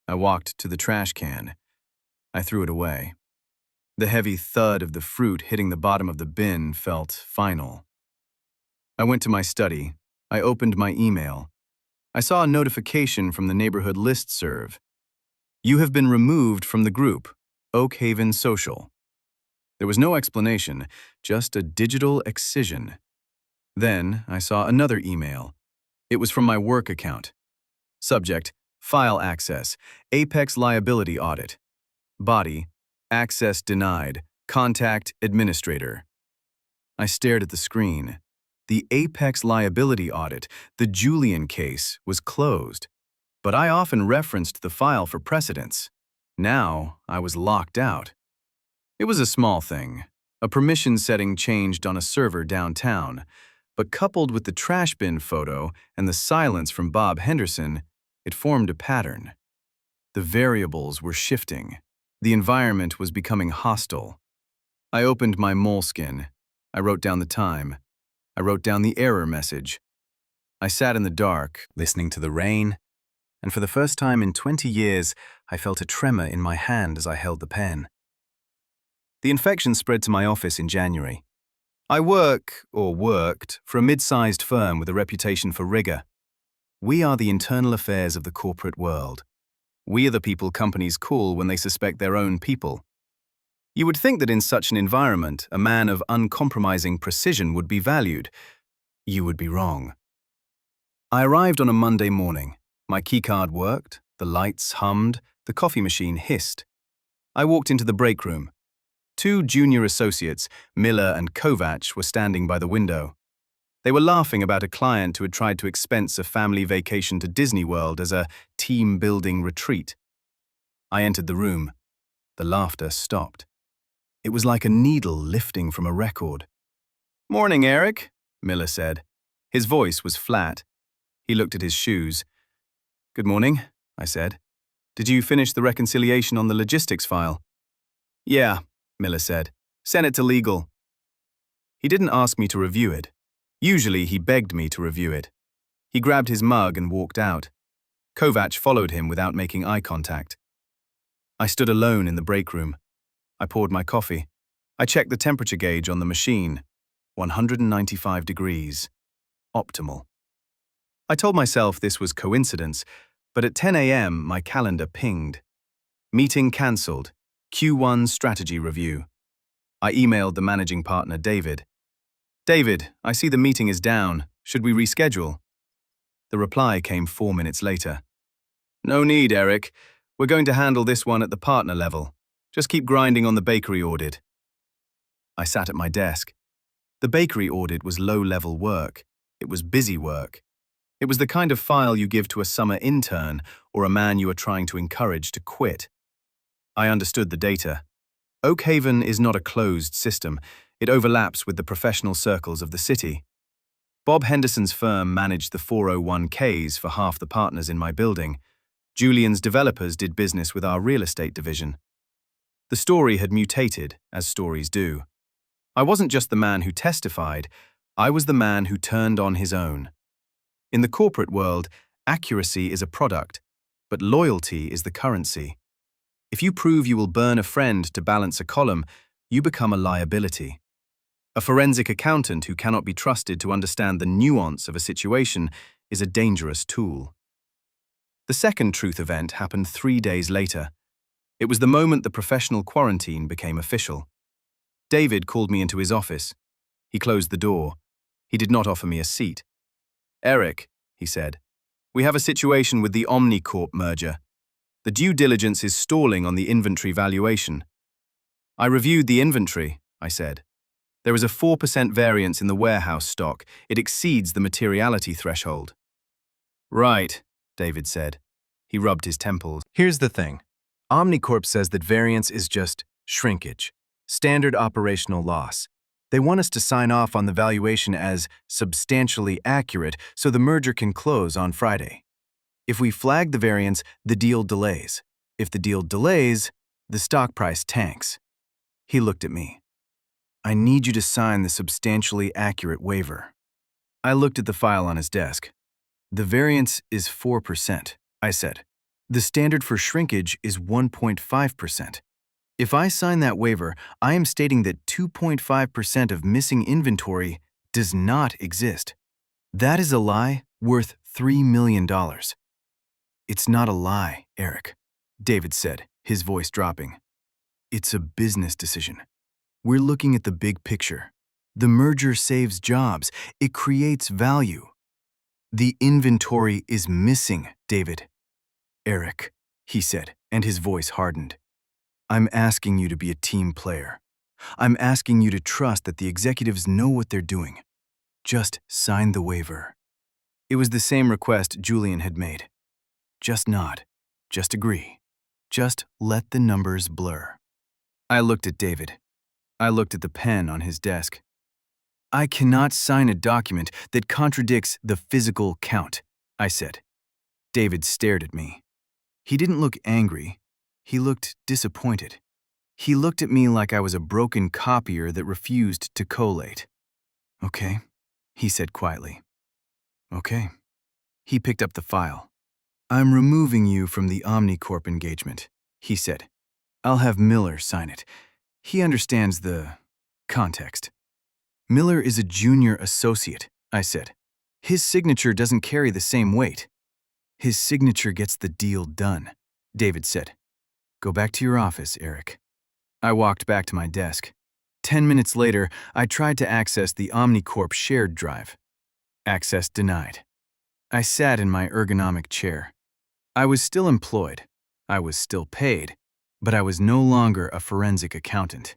A: I walked to the trash can. I threw it away. The heavy thud of the fruit hitting the bottom of the bin felt final. I went to my study. I opened my email. I saw a notification from the neighborhood listserv. "You have been removed from the group, Oak Haven Social." There was no explanation, just a digital excision. Then I saw another email. It was from my work account. Subject: File access, Apex liability audit. Body: Access denied, contact administrator. I stared at the screen. The Apex liability audit, the Julian case, was closed. But I often referenced the file for precedence. Now I was locked out. It was a small thing. A permission setting changed on a server downtown. But coupled with the trash bin photo and the silence from Bob Henderson, it formed a pattern. The variables were shifting. The environment was becoming hostile. I opened my moleskin. I wrote down the time. I wrote down the error message. I sat in the dark, listening to the rain, and for the first time in 20 years, I felt a tremor in my hand as I held the pen. The infection spread to my office in January. I worked, for a mid-sized firm with a reputation for rigor. We are the internal affairs of the corporate world. We are the people companies call when they suspect their own people. You would think that in such an environment, a man of uncompromising precision would be valued. You would be wrong. I arrived on a Monday morning. My keycard worked, the lights hummed, the coffee machine hissed. I walked into the break room. 2 junior associates, Miller and Kovac, were standing by the window. They were laughing about a client who had tried to expense a family vacation to Disney World as a team-building retreat. I entered the room. The laughter stopped. It was like a needle lifting from a record. "Morning, Eric," Miller said. His voice was flat. He looked at his shoes. "Good morning," I said. "Did you finish the reconciliation on the logistics file?" "Yeah," Miller said. "Send it to legal." He didn't ask me to review it. Usually he begged me to review it. He grabbed his mug and walked out. Kovac followed him without making eye contact. I stood alone in the break room. I poured my coffee. I checked the temperature gauge on the machine. 195 degrees. Optimal. I told myself this was coincidence, but at 10 a.m. my calendar pinged. Meeting cancelled. Q1 strategy review. I emailed the managing partner, David. "David, I see the meeting is down. Should we reschedule?" The reply came 4 minutes later. "No need, Eric. We're going to handle this one at the partner level. Just keep grinding on the bakery audit." I sat at my desk. The bakery audit was low-level work. It was busy work. It was the kind of file you give to a summer intern or a man you are trying to encourage to quit. I understood the data. Oak Haven is not a closed system. It overlaps with the professional circles of the city. Bob Henderson's firm managed the 401ks for half the partners in my building. Julian's developers did business with our real estate division. The story had mutated, as stories do. I wasn't just the man who testified, I was the man who turned on his own. In the corporate world, accuracy is a product, but loyalty is the currency. If you prove you will burn a friend to balance a column, you become a liability. A forensic accountant who cannot be trusted to understand the nuance of a situation is a dangerous tool. The second truth event happened 3 days later. It was the moment the professional quarantine became official. David called me into his office. He closed the door. He did not offer me a seat. "Eric," he said, "we have a situation with the Omnicorp merger. The due diligence is stalling on the inventory valuation." "I reviewed the inventory," I said. "There is a 4% variance in the warehouse stock. It exceeds the materiality threshold." "Right," David said. He rubbed his temples. "Here's the thing. Omnicorp says that variance is just shrinkage, standard operational loss. They want us to sign off on the valuation as substantially accurate so the merger can close on Friday. If we flag the variance, the deal delays. If the deal delays, the stock price tanks." He looked at me. "I need you to sign the substantially accurate waiver." I looked at the file on his desk. "The variance is 4%, I said. "The standard for shrinkage is 1.5%. If I sign that waiver, I am stating that 2.5% of missing inventory does not exist. That is a lie worth $3 million. "It's not a lie, Eric," David said, his voice dropping. "It's a business decision. We're looking at the big picture. The merger saves jobs. It creates value. The inventory is missing, David." "Eric," he said, and his voice hardened. "I'm asking you to be a team player. I'm asking you to trust that the executives know what they're doing. Just sign the waiver." It was the same request Julian had made. Just nod. Just agree. Just let the numbers blur. I looked at David. I looked at the pen on his desk. "I cannot sign a document that contradicts the physical count," I said. David stared at me. He didn't look angry. He looked disappointed. He looked at me like I was a broken copier that refused to collate. "Okay," he said quietly. "Okay." He picked up the file. "I'm removing you from the Omnicorp engagement," he said. "I'll have Miller sign it. He understands the context." "Miller is a junior associate," I said. "His signature doesn't carry the same weight." "His signature gets the deal done," David said. "Go back to your office, Eric." I walked back to my desk. 10 minutes later, I tried to access the Omnicorp shared drive. Access denied. I sat in my ergonomic chair. I was still employed. I was still paid. But I was no longer a forensic accountant.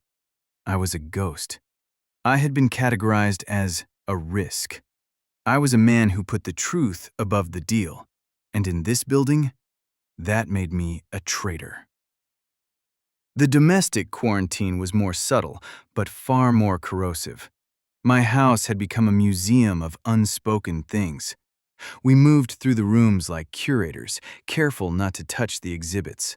A: I was a ghost. I had been categorized as a risk. I was a man who put the truth above the deal. And in this building, that made me a traitor. The domestic quarantine was more subtle, but far more corrosive. My house had become a museum of unspoken things. We moved through the rooms like curators, careful not to touch the exhibits.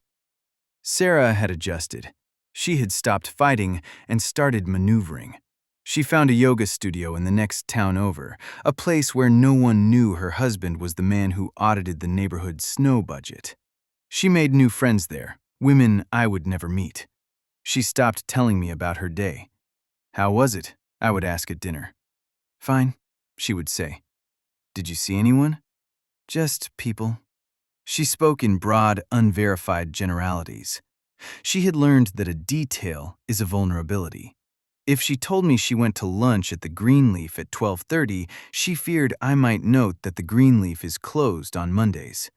A: Sarah had adjusted. She had stopped fighting and started maneuvering. She found a yoga studio in the next town over, a place where no one knew her husband was the man who audited the neighborhood's snow budget. She made new friends there, women I would never meet. She stopped telling me about her day. "How was it?" I would ask at dinner. "Fine," she would say. "Did you see anyone?" "Just people." She spoke in broad, unverified generalities. She had learned that a detail is a vulnerability. If she told me she went to lunch at the Greenleaf at 12:30, she feared I might note that the Greenleaf is closed on Mondays.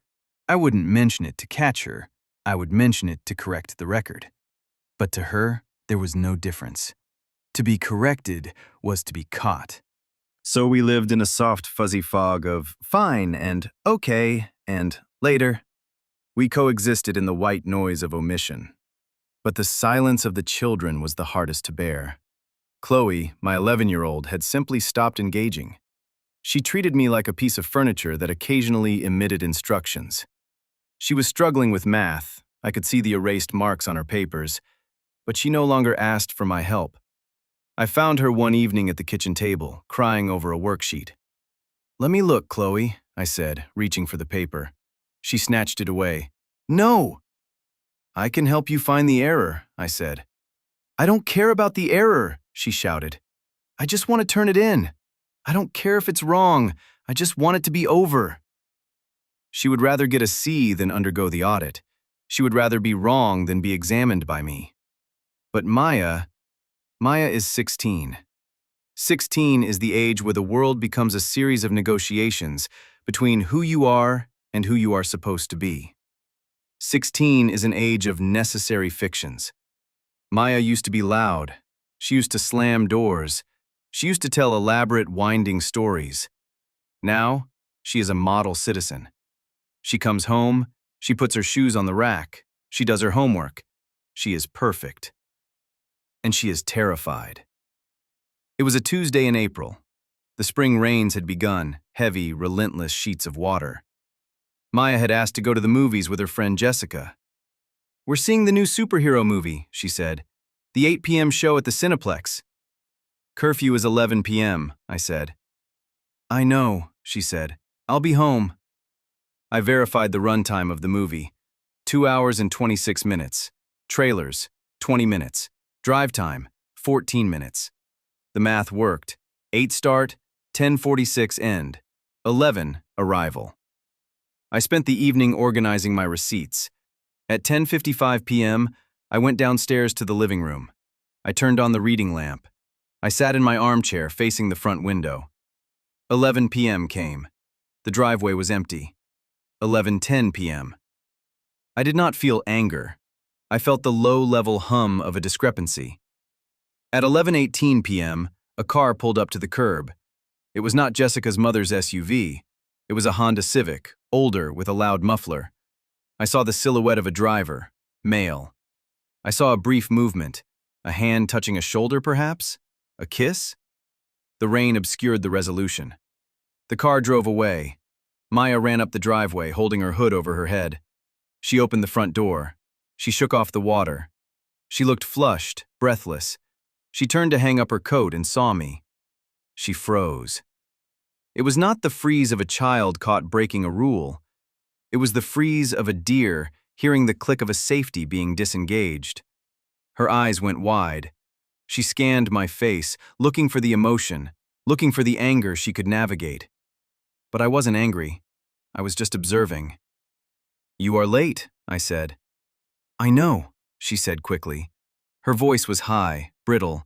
A: I wouldn't mention it to catch her. I would mention it to correct the record. But to her, there was no difference. To be corrected was to be caught. So we lived in a soft, fuzzy fog of fine and okay and later. We coexisted in the white noise of omission. But the silence of the children was the hardest to bear. Chloe, my 11-year-old, had simply stopped engaging. She treated me like a piece of furniture that occasionally emitted instructions. She was struggling with math. I could see the erased marks on her papers, but she no longer asked for my help. I found her one evening at the kitchen table, crying over a worksheet. "Let me look, Chloe," I said, reaching for the paper. She snatched it away. "No!" "I can help you find the error," I said. "I don't care about the error," she shouted. "I just want to turn it in. I don't care if it's wrong. I just want it to be over." She would rather get a C than undergo the audit. She would rather be wrong than be examined by me. But Maya is 16. 16 is the age where the world becomes a series of negotiations between who you are and who you are supposed to be. 16 is an age of necessary fictions. Maya used to be loud. She used to slam doors. She used to tell elaborate, winding stories. Now, she is a model citizen. She comes home, she puts her shoes on the rack, she does her homework. She is perfect. And she is terrified. It was a Tuesday in April. The spring rains had begun, heavy, relentless sheets of water. Maya had asked to go to the movies with her friend Jessica. "We're seeing the new superhero movie," she said. "The 8 p.m. show at the Cineplex." "Curfew is 11 p.m., I said. "I know," she said. "I'll be home." I verified the runtime of the movie. 2 hours and 26 minutes. Trailers, 20 minutes. Drive time, 14 minutes. The math worked. 8 start, 10:46 end. 11 arrival. I spent the evening organizing my receipts. At 10:55 p.m., I went downstairs to the living room. I turned on the reading lamp. I sat in my armchair facing the front window. 11 p.m. came. The driveway was empty. 11:10 p.m. I did not feel anger. I felt the low-level hum of a discrepancy. At 11:18 p.m., a car pulled up to the curb. It was not Jessica's mother's SUV. It was a Honda Civic, older with a loud muffler. I saw the silhouette of a driver, male. I saw a brief movement, a hand touching a shoulder perhaps? A kiss? The rain obscured the resolution. The car drove away. Maya ran up the driveway, holding her hood over her head. She opened the front door. She shook off the water. She looked flushed, breathless. She turned to hang up her coat and saw me. She froze. It was not the freeze of a child caught breaking a rule. It was the freeze of a deer hearing the click of a safety being disengaged. Her eyes went wide. She scanned my face, looking for the emotion, looking for the anger she could navigate. But I wasn't angry. I was just observing. "You are late," I said. "I know," she said quickly. Her voice was high, brittle.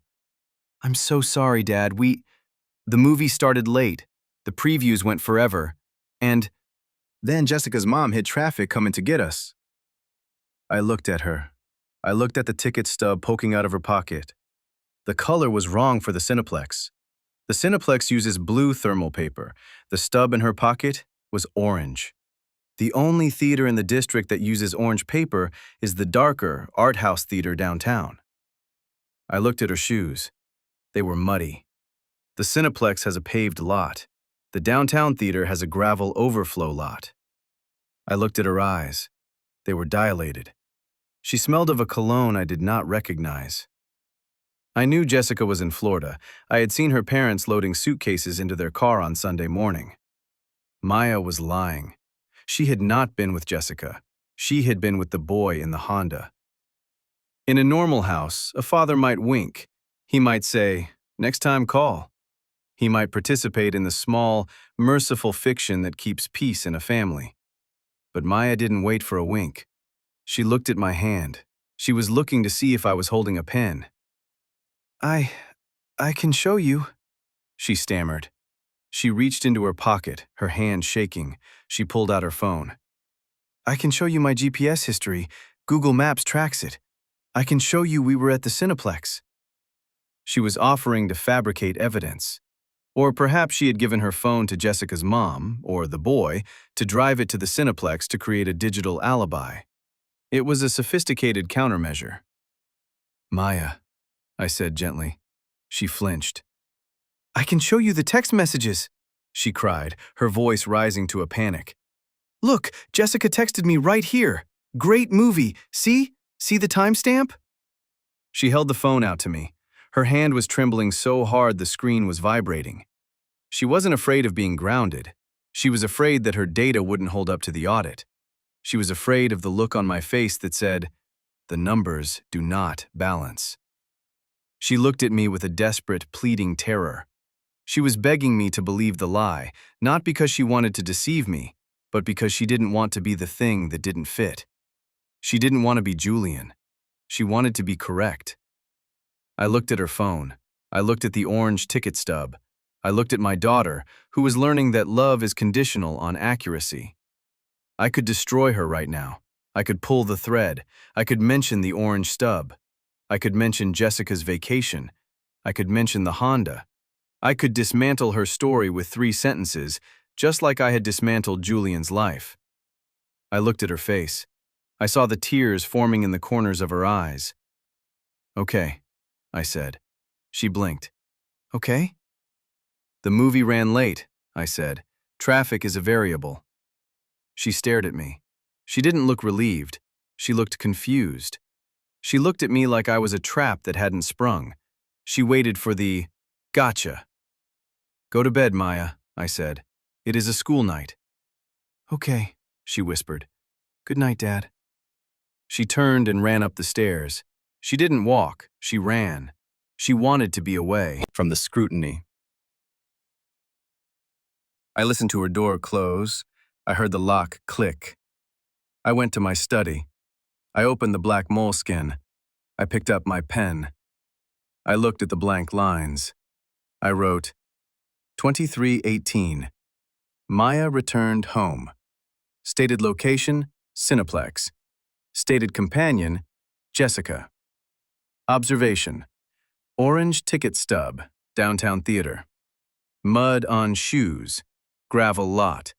A: "I'm so sorry, Dad. The movie started late. The previews went forever. And then Jessica's mom hit traffic coming to get us." I looked at her. I looked at the ticket stub poking out of her pocket. The color was wrong for the Cineplex. The Cineplex uses blue thermal paper. The stub in her pocket was orange. The only theater in the district that uses orange paper is the darker art house theater downtown. I looked at her shoes. They were muddy. The Cineplex has a paved lot. The downtown theater has a gravel overflow lot. I looked at her eyes. They were dilated. She smelled of a cologne I did not recognize. I knew Jessica was in Florida. I had seen her parents loading suitcases into their car on Sunday morning. Maya was lying. She had not been with Jessica. She had been with the boy in the Honda. In a normal house, a father might wink. He might say, "Next time call." He might participate in the small, merciful fiction that keeps peace in a family. But Maya didn't wait for a wink. She looked at my hand. She was looking to see if I was holding a pen. I can show you," she stammered. She reached into her pocket, her hand shaking. She pulled out her phone. "I can show you my GPS history. Google Maps tracks it. I can show you we were at the Cineplex." She was offering to fabricate evidence. Or perhaps she had given her phone to Jessica's mom, or the boy, to drive it to the Cineplex to create a digital alibi. It was a sophisticated countermeasure. "Maya," I said gently. She flinched. "I can show you the text messages," she cried, her voice rising to a panic. "Look, Jessica texted me right here. Great movie. See? See the timestamp?" She held the phone out to me. Her hand was trembling so hard the screen was vibrating. She wasn't afraid of being grounded. She was afraid that her data wouldn't hold up to the audit. She was afraid of the look on my face that said, "The numbers do not balance." She looked at me with a desperate, pleading terror. She was begging me to believe the lie, not because she wanted to deceive me, but because she didn't want to be the thing that didn't fit. She didn't want to be Julian. She wanted to be correct. I looked at her phone. I looked at the orange ticket stub. I looked at my daughter, who was learning that love is conditional on accuracy. I could destroy her right now. I could pull the thread. I could mention the orange stub. I could mention Jessica's vacation. I could mention the Honda. I could dismantle her story with 3 sentences, just like I had dismantled Julian's life. I looked at her face. I saw the tears forming in the corners of her eyes. "Okay," I said. She blinked. "Okay?" "The movie ran late," I said. "Traffic is a variable." She stared at me. She didn't look relieved. She looked confused. She looked at me like I was a trap that hadn't sprung. She waited for the "gotcha." "Go to bed, Maya," I said. "It is a school night." "Okay," she whispered. "Good night, Dad." She turned and ran up the stairs. She didn't walk, she ran. She wanted to be away from the scrutiny. I listened to her door close. I heard the lock click. I went to my study. I opened the black moleskin. I picked up my pen. I looked at the blank lines. I wrote, 23:18. Maya returned home. Stated location, Cineplex. Stated companion, Jessica. Observation. Orange ticket stub, downtown theater. Mud on shoes, gravel lot.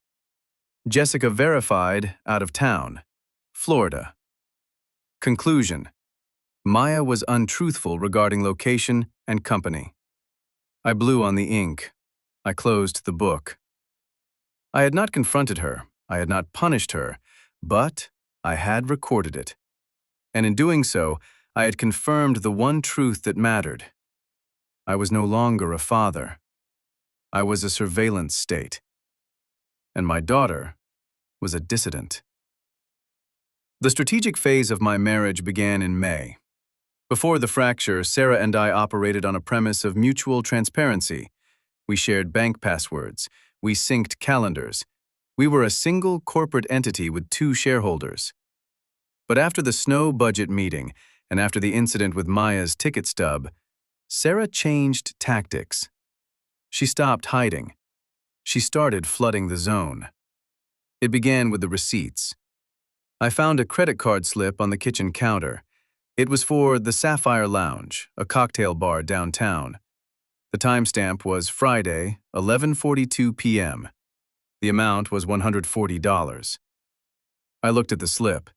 A: Jessica verified, out of town, Florida. Conclusion. Maya was untruthful regarding location and company. I blew on the ink. I closed the book. I had not confronted her. I had not punished her, but I had recorded it. And in doing so, I had confirmed the one truth that mattered. I was no longer a father. I was a surveillance state. And my daughter was a dissident. The strategic phase of my marriage began in May. Before the fracture, Sarah and I operated on a premise of mutual transparency. We shared bank passwords. We synced calendars. We were a single corporate entity with 2 shareholders. But after the snow budget meeting, and after the incident with Maya's ticket stub, Sarah changed tactics. She stopped hiding. She started flooding the zone. It began with the receipts. I found a credit card slip on the kitchen counter. It was for the Sapphire Lounge, a cocktail bar downtown. The timestamp was Friday, 11:42 p.m. The amount was $140. I looked at the slip.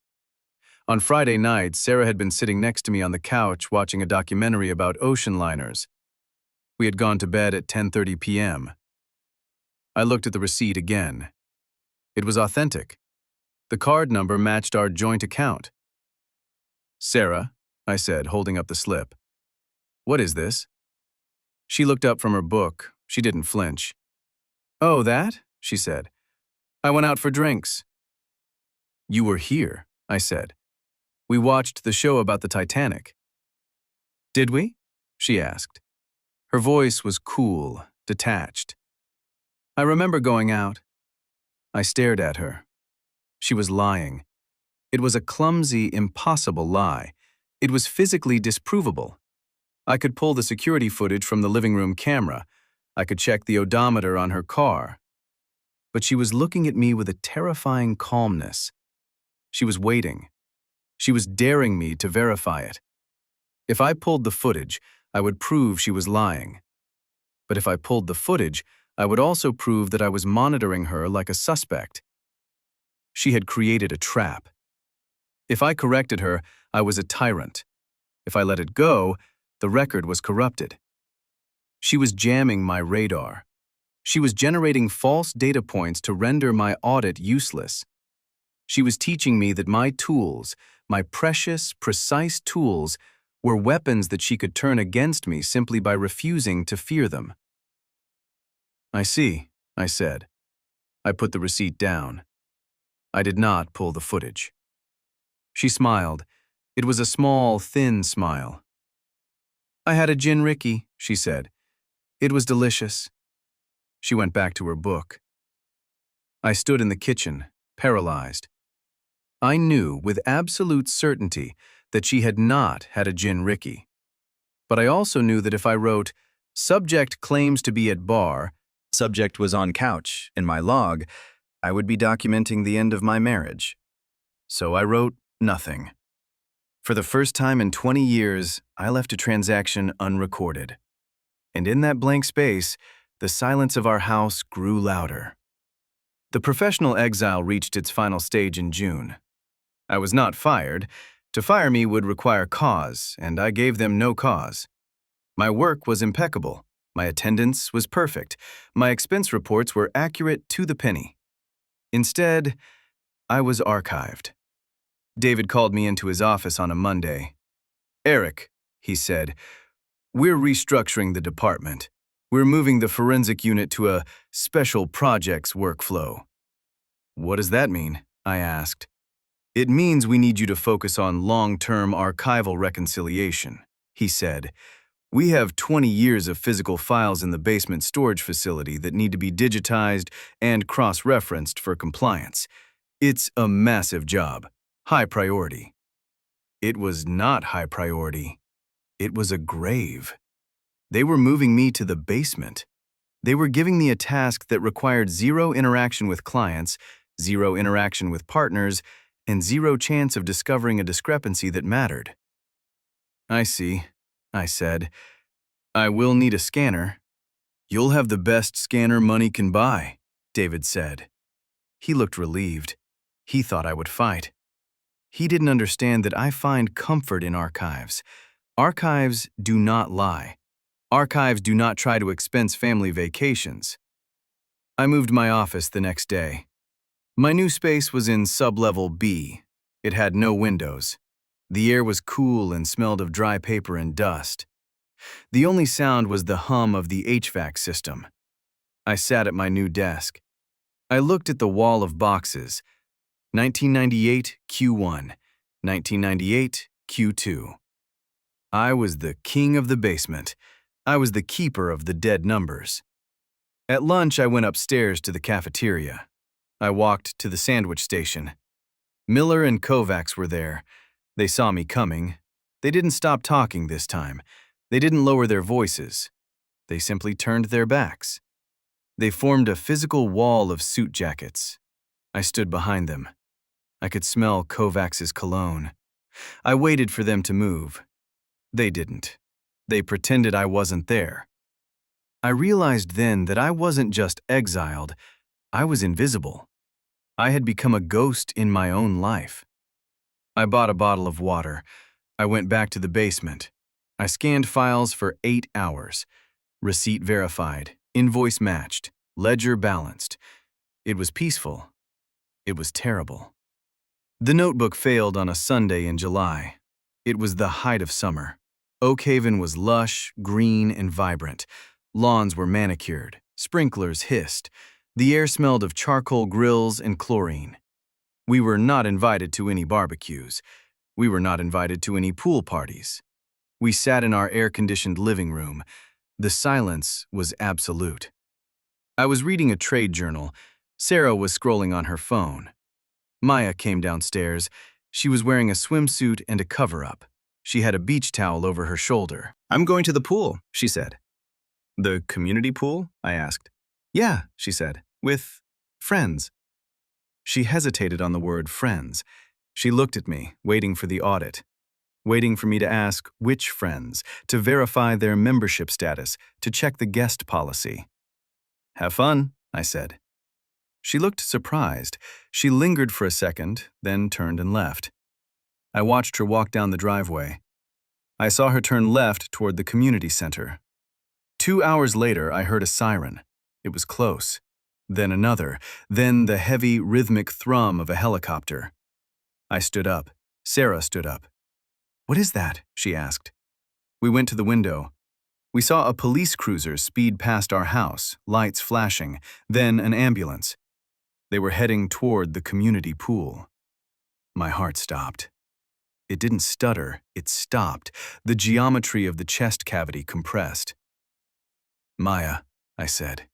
A: On Friday night, Sarah had been sitting next to me on the couch watching a documentary about ocean liners. We had gone to bed at 10:30 p.m. I looked at the receipt again. It was authentic. The card number matched our joint account. "Sarah," I said, holding up the slip. "What is this?" She looked up from her book. She didn't flinch. "Oh, that?" she said. "I went out for drinks." "You were here," I said. "We watched the show about the Titanic." "Did we?" she asked. Her voice was cool, detached. "I remember going out." I stared at her. She was lying. It was a clumsy, impossible lie. It was physically disprovable. I could pull the security footage from the living room camera. I could check the odometer on her car. But she was looking at me with a terrifying calmness. She was waiting. She was daring me to verify it. If I pulled the footage, I would prove she was lying. But if I pulled the footage, I would also prove that I was monitoring her like a suspect. She had created a trap. If I corrected her, I was a tyrant. If I let it go, the record was corrupted. She was jamming my radar. She was generating false data points to render my audit useless. She was teaching me that my tools, my precious, precise tools, were weapons that she could turn against me simply by refusing to fear them. "I see," I said. I put the receipt down. I did not pull the footage. She smiled. It was a small, thin smile. "I had a gin Ricky," she said. "It was delicious." She went back to her book. I stood in the kitchen, paralyzed. I knew with absolute certainty that she had not had a gin Ricky. But I also knew that if I wrote, "Subject claims to be at bar," "Subject was on couch," in my log, I would be documenting the end of my marriage. So I wrote nothing. For the first time in 20 years, I left a transaction unrecorded. And in that blank space, the silence of our house grew louder. The professional exile reached its final stage in June. I was not fired. To fire me would require cause, and I gave them no cause. My work was impeccable. My attendance was perfect. My expense reports were accurate to the penny. Instead, I was archived. David called me into his office on a Monday. "Eric," he said, "we're restructuring the department. We're moving the forensic unit to a special projects workflow." "What does that mean?" I asked. "It means we need you to focus on long-term archival reconciliation," he said. "We have 20 years of physical files in the basement storage facility that need to be digitized and cross-referenced for compliance. It's a massive job, high priority." It was not high priority. It was a grave. They were moving me to the basement. They were giving me a task that required zero interaction with clients, zero interaction with partners, and zero chance of discovering a discrepancy that mattered. "I see," I said. "I will need a scanner." "You'll have the best scanner money can buy," David said. He looked relieved. He thought I would fight. He didn't understand that I find comfort in archives. Archives do not lie. Archives do not try to expense family vacations. I moved my office the next day. My new space was in sub-level B. It had no windows. The air was cool and smelled of dry paper and dust. The only sound was the hum of the HVAC system. I sat at my new desk. I looked at the wall of boxes. 1998 Q1, 1998 Q2. I was the king of the basement. I was the keeper of the dead numbers. At lunch, I went upstairs to the cafeteria. I walked to the sandwich station. Miller and Kovacs were there. They saw me coming. They didn't stop talking this time. They didn't lower their voices. They simply turned their backs. They formed a physical wall of suit jackets. I stood behind them. I could smell Kovacs's cologne. I waited for them to move. They didn't. They pretended I wasn't there. I realized then that I wasn't just exiled, I was invisible. I had become a ghost in my own life. I bought a bottle of water. I went back to the basement. I scanned files for 8 hours. Receipt verified, invoice matched, ledger balanced. It was peaceful. It was terrible. The notebook failed on a Sunday in July. It was the height of summer. Oak Haven was lush, green, and vibrant. Lawns were manicured. Sprinklers hissed. The air smelled of charcoal grills and chlorine. We were not invited to any barbecues. We were not invited to any pool parties. We sat in our air-conditioned living room. The silence was absolute. I was reading a trade journal. Sarah was scrolling on her phone. Maya came downstairs. She was wearing a swimsuit and a cover-up. She had a beach towel over her shoulder. "I'm going to the pool," she said. "The community pool?" I asked. "Yeah," she said, "with friends." She hesitated on the word friends. She looked at me, waiting for the audit, waiting for me to ask which friends, to verify their membership status, to check the guest policy. "Have fun," I said. She looked surprised. She lingered for a second, then turned and left. I watched her walk down the driveway. I saw her turn left toward the community center. 2 hours later, I heard a siren. It was close. Then another. Then the heavy, rhythmic thrum of a helicopter. I stood up. Sarah stood up. "What is that?" she asked. We went to the window. We saw a police cruiser speed past our house, lights flashing, then an ambulance. They were heading toward the community pool. My heart stopped. It didn't stutter, it stopped. The geometry of the chest cavity compressed. "Maya," I said.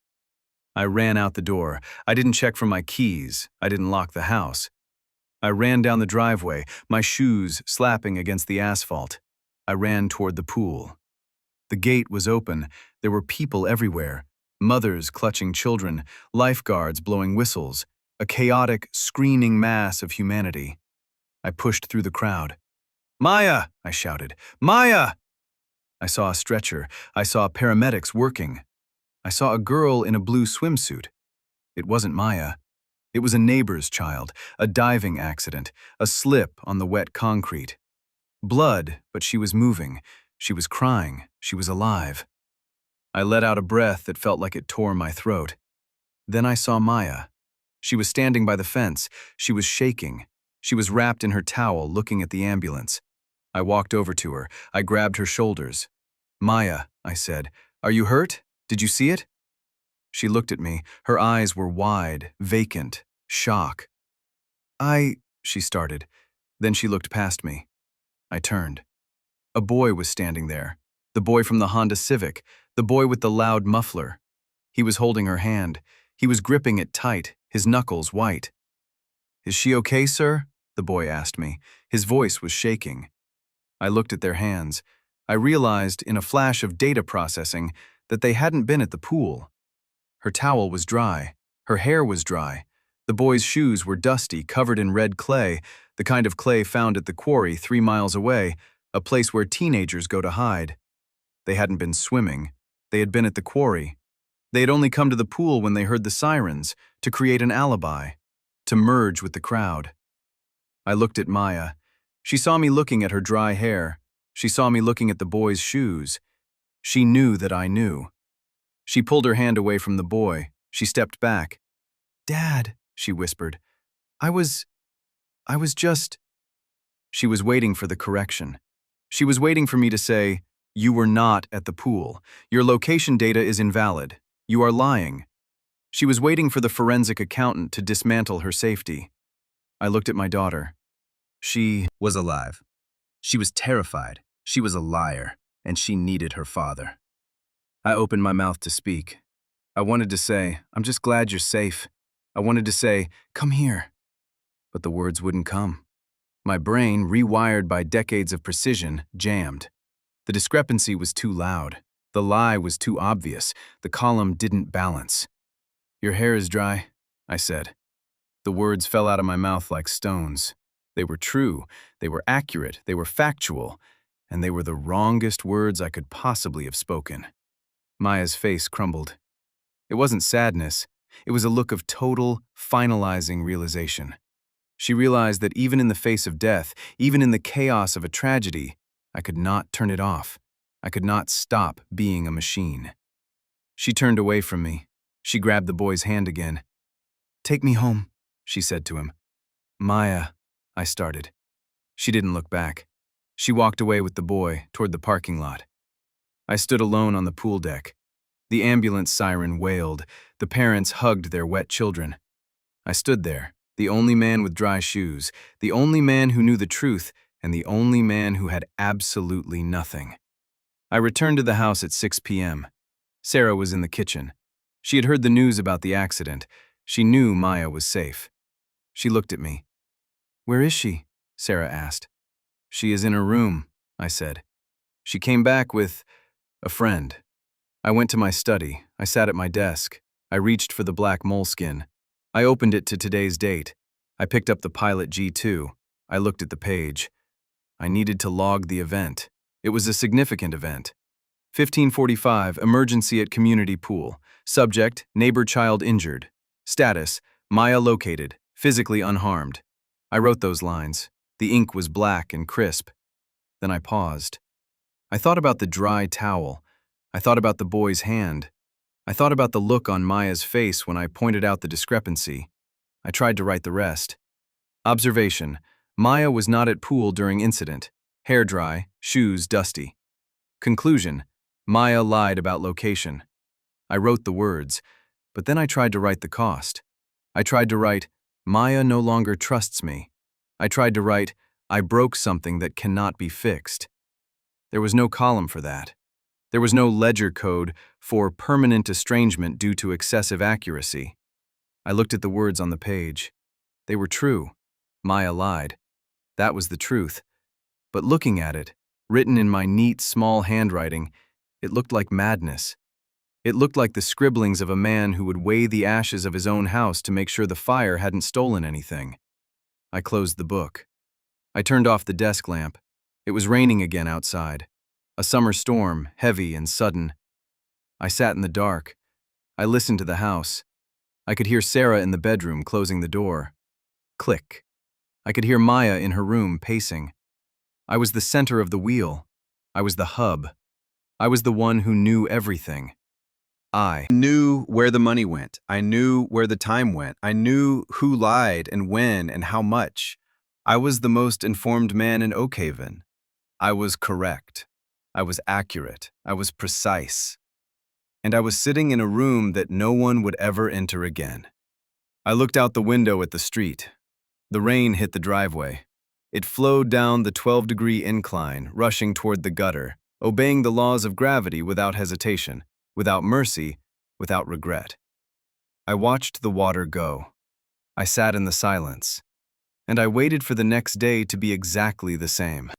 A: I ran out the door. I didn't check for my keys. I didn't lock the house. I ran down the driveway, my shoes slapping against the asphalt. I ran toward the pool. The gate was open. There were people everywhere. Mothers clutching children, lifeguards blowing whistles, a chaotic, screaming mass of humanity. I pushed through the crowd. "Maya!" I shouted. "Maya!" I saw a stretcher. I saw paramedics working. I saw a girl in a blue swimsuit. It wasn't Maya. It was a neighbor's child, a diving accident, a slip on the wet concrete. Blood, but she was moving. She was crying. She was alive. I let out a breath that felt like it tore my throat. Then I saw Maya. She was standing by the fence. She was shaking. She was wrapped in her towel, looking at the ambulance. I walked over to her. I grabbed her shoulders. "Maya," I said, "are you hurt? Did you see it?" She looked at me. Her eyes were wide, vacant, shock. She started. Then she looked past me. I turned. A boy was standing there. The boy from the Honda Civic. The boy with the loud muffler. He was holding her hand. He was gripping it tight, his knuckles white. "Is she okay, sir?" the boy asked me. His voice was shaking. I looked at their hands. I realized, in a flash of data processing, that they hadn't been at the pool. Her towel was dry. Her hair was dry. The boy's shoes were dusty, covered in red clay, the kind of clay found at the quarry 3 miles away, a place where teenagers go to hide. They hadn't been swimming. They had been at the quarry. They had only come to the pool when they heard the sirens, to create an alibi, to merge with the crowd. I looked at Maya. She saw me looking at her dry hair. She saw me looking at the boy's shoes. She knew that I knew. She pulled her hand away from the boy. She stepped back. "Dad," she whispered. I was just..." She was waiting for the correction. She was waiting for me to say, "You were not at the pool. Your location data is invalid. You are lying." She was waiting for the forensic accountant to dismantle her safety. I looked at my daughter. She was alive. She was terrified. She was a liar, and she needed her father. I opened my mouth to speak. I wanted to say, "I'm just glad you're safe." I wanted to say, "Come here." But the words wouldn't come. My brain, rewired by decades of precision, jammed. The discrepancy was too loud. The lie was too obvious. The column didn't balance. "Your hair is dry," I said. The words fell out of my mouth like stones. They were true, they were accurate, they were factual, and they were the wrongest words I could possibly have spoken. Maya's face crumbled. It wasn't sadness, It was a look of total, finalizing realization. She realized that even in the face of death, even in the chaos of a tragedy, I could not turn it off. I could not stop being a machine. She turned away from me. She grabbed the boy's hand again. "Take me home," she said to him. "Maya," I started. She didn't look back. She walked away with the boy toward the parking lot. I stood alone on the pool deck. The ambulance siren wailed. The parents hugged their wet children. I stood there, the only man with dry shoes, the only man who knew the truth, and the only man who had absolutely nothing. I returned to the house at 6 p.m. Sarah was in the kitchen. She had heard the news about the accident. She knew Maya was safe. She looked at me. "Where is she?" Sarah asked. "She is in her room," I said. She came back with a friend. I went to my study. I sat at my desk. I reached for the black moleskin. I opened it to today's date. I picked up the Pilot G2. I looked at the page. I needed to log the event. It was a significant event. 15:45, emergency at community pool. Subject, neighbor child injured. Status, Maya located, physically unharmed. I wrote those lines. The ink was black and crisp. Then I paused. I thought about the dry towel. I thought about the boy's hand. I thought about the look on Maya's face when I pointed out the discrepancy. I tried to write the rest. Observation: Maya was not at pool during incident. Hair dry, shoes dusty. Conclusion: Maya lied about location. I wrote the words, but then I tried to write the cost. I tried to write, Maya no longer trusts me. I tried to write, I broke something that cannot be fixed. There was no column for that. There was no ledger code for permanent estrangement due to excessive accuracy. I looked at the words on the page. They were true. Maya lied. That was the truth. But looking at it, written in my neat, small handwriting, it looked like madness. It looked like the scribblings of a man who would weigh the ashes of his own house to make sure the fire hadn't stolen anything. I closed the book. I turned off the desk lamp. It was raining again outside. A summer storm, heavy and sudden. I sat in the dark. I listened to the house. I could hear Sarah in the bedroom closing the door. Click. I could hear Maya in her room pacing. I was the center of the wheel. I was the hub. I was the one who knew everything. I
B: knew where the money went. I knew where the time went. I knew who lied and when and how much. I was the most informed man in Oakhaven. I was correct. I was accurate. I was precise. And I was sitting in a room that no one would ever enter again. I looked out the window at the street. The rain hit the driveway. It flowed down the 12-degree incline, rushing toward the gutter, obeying the laws of gravity without hesitation, without mercy, without regret. I watched the water go. I sat in the silence. And I waited for the next day to be exactly the same.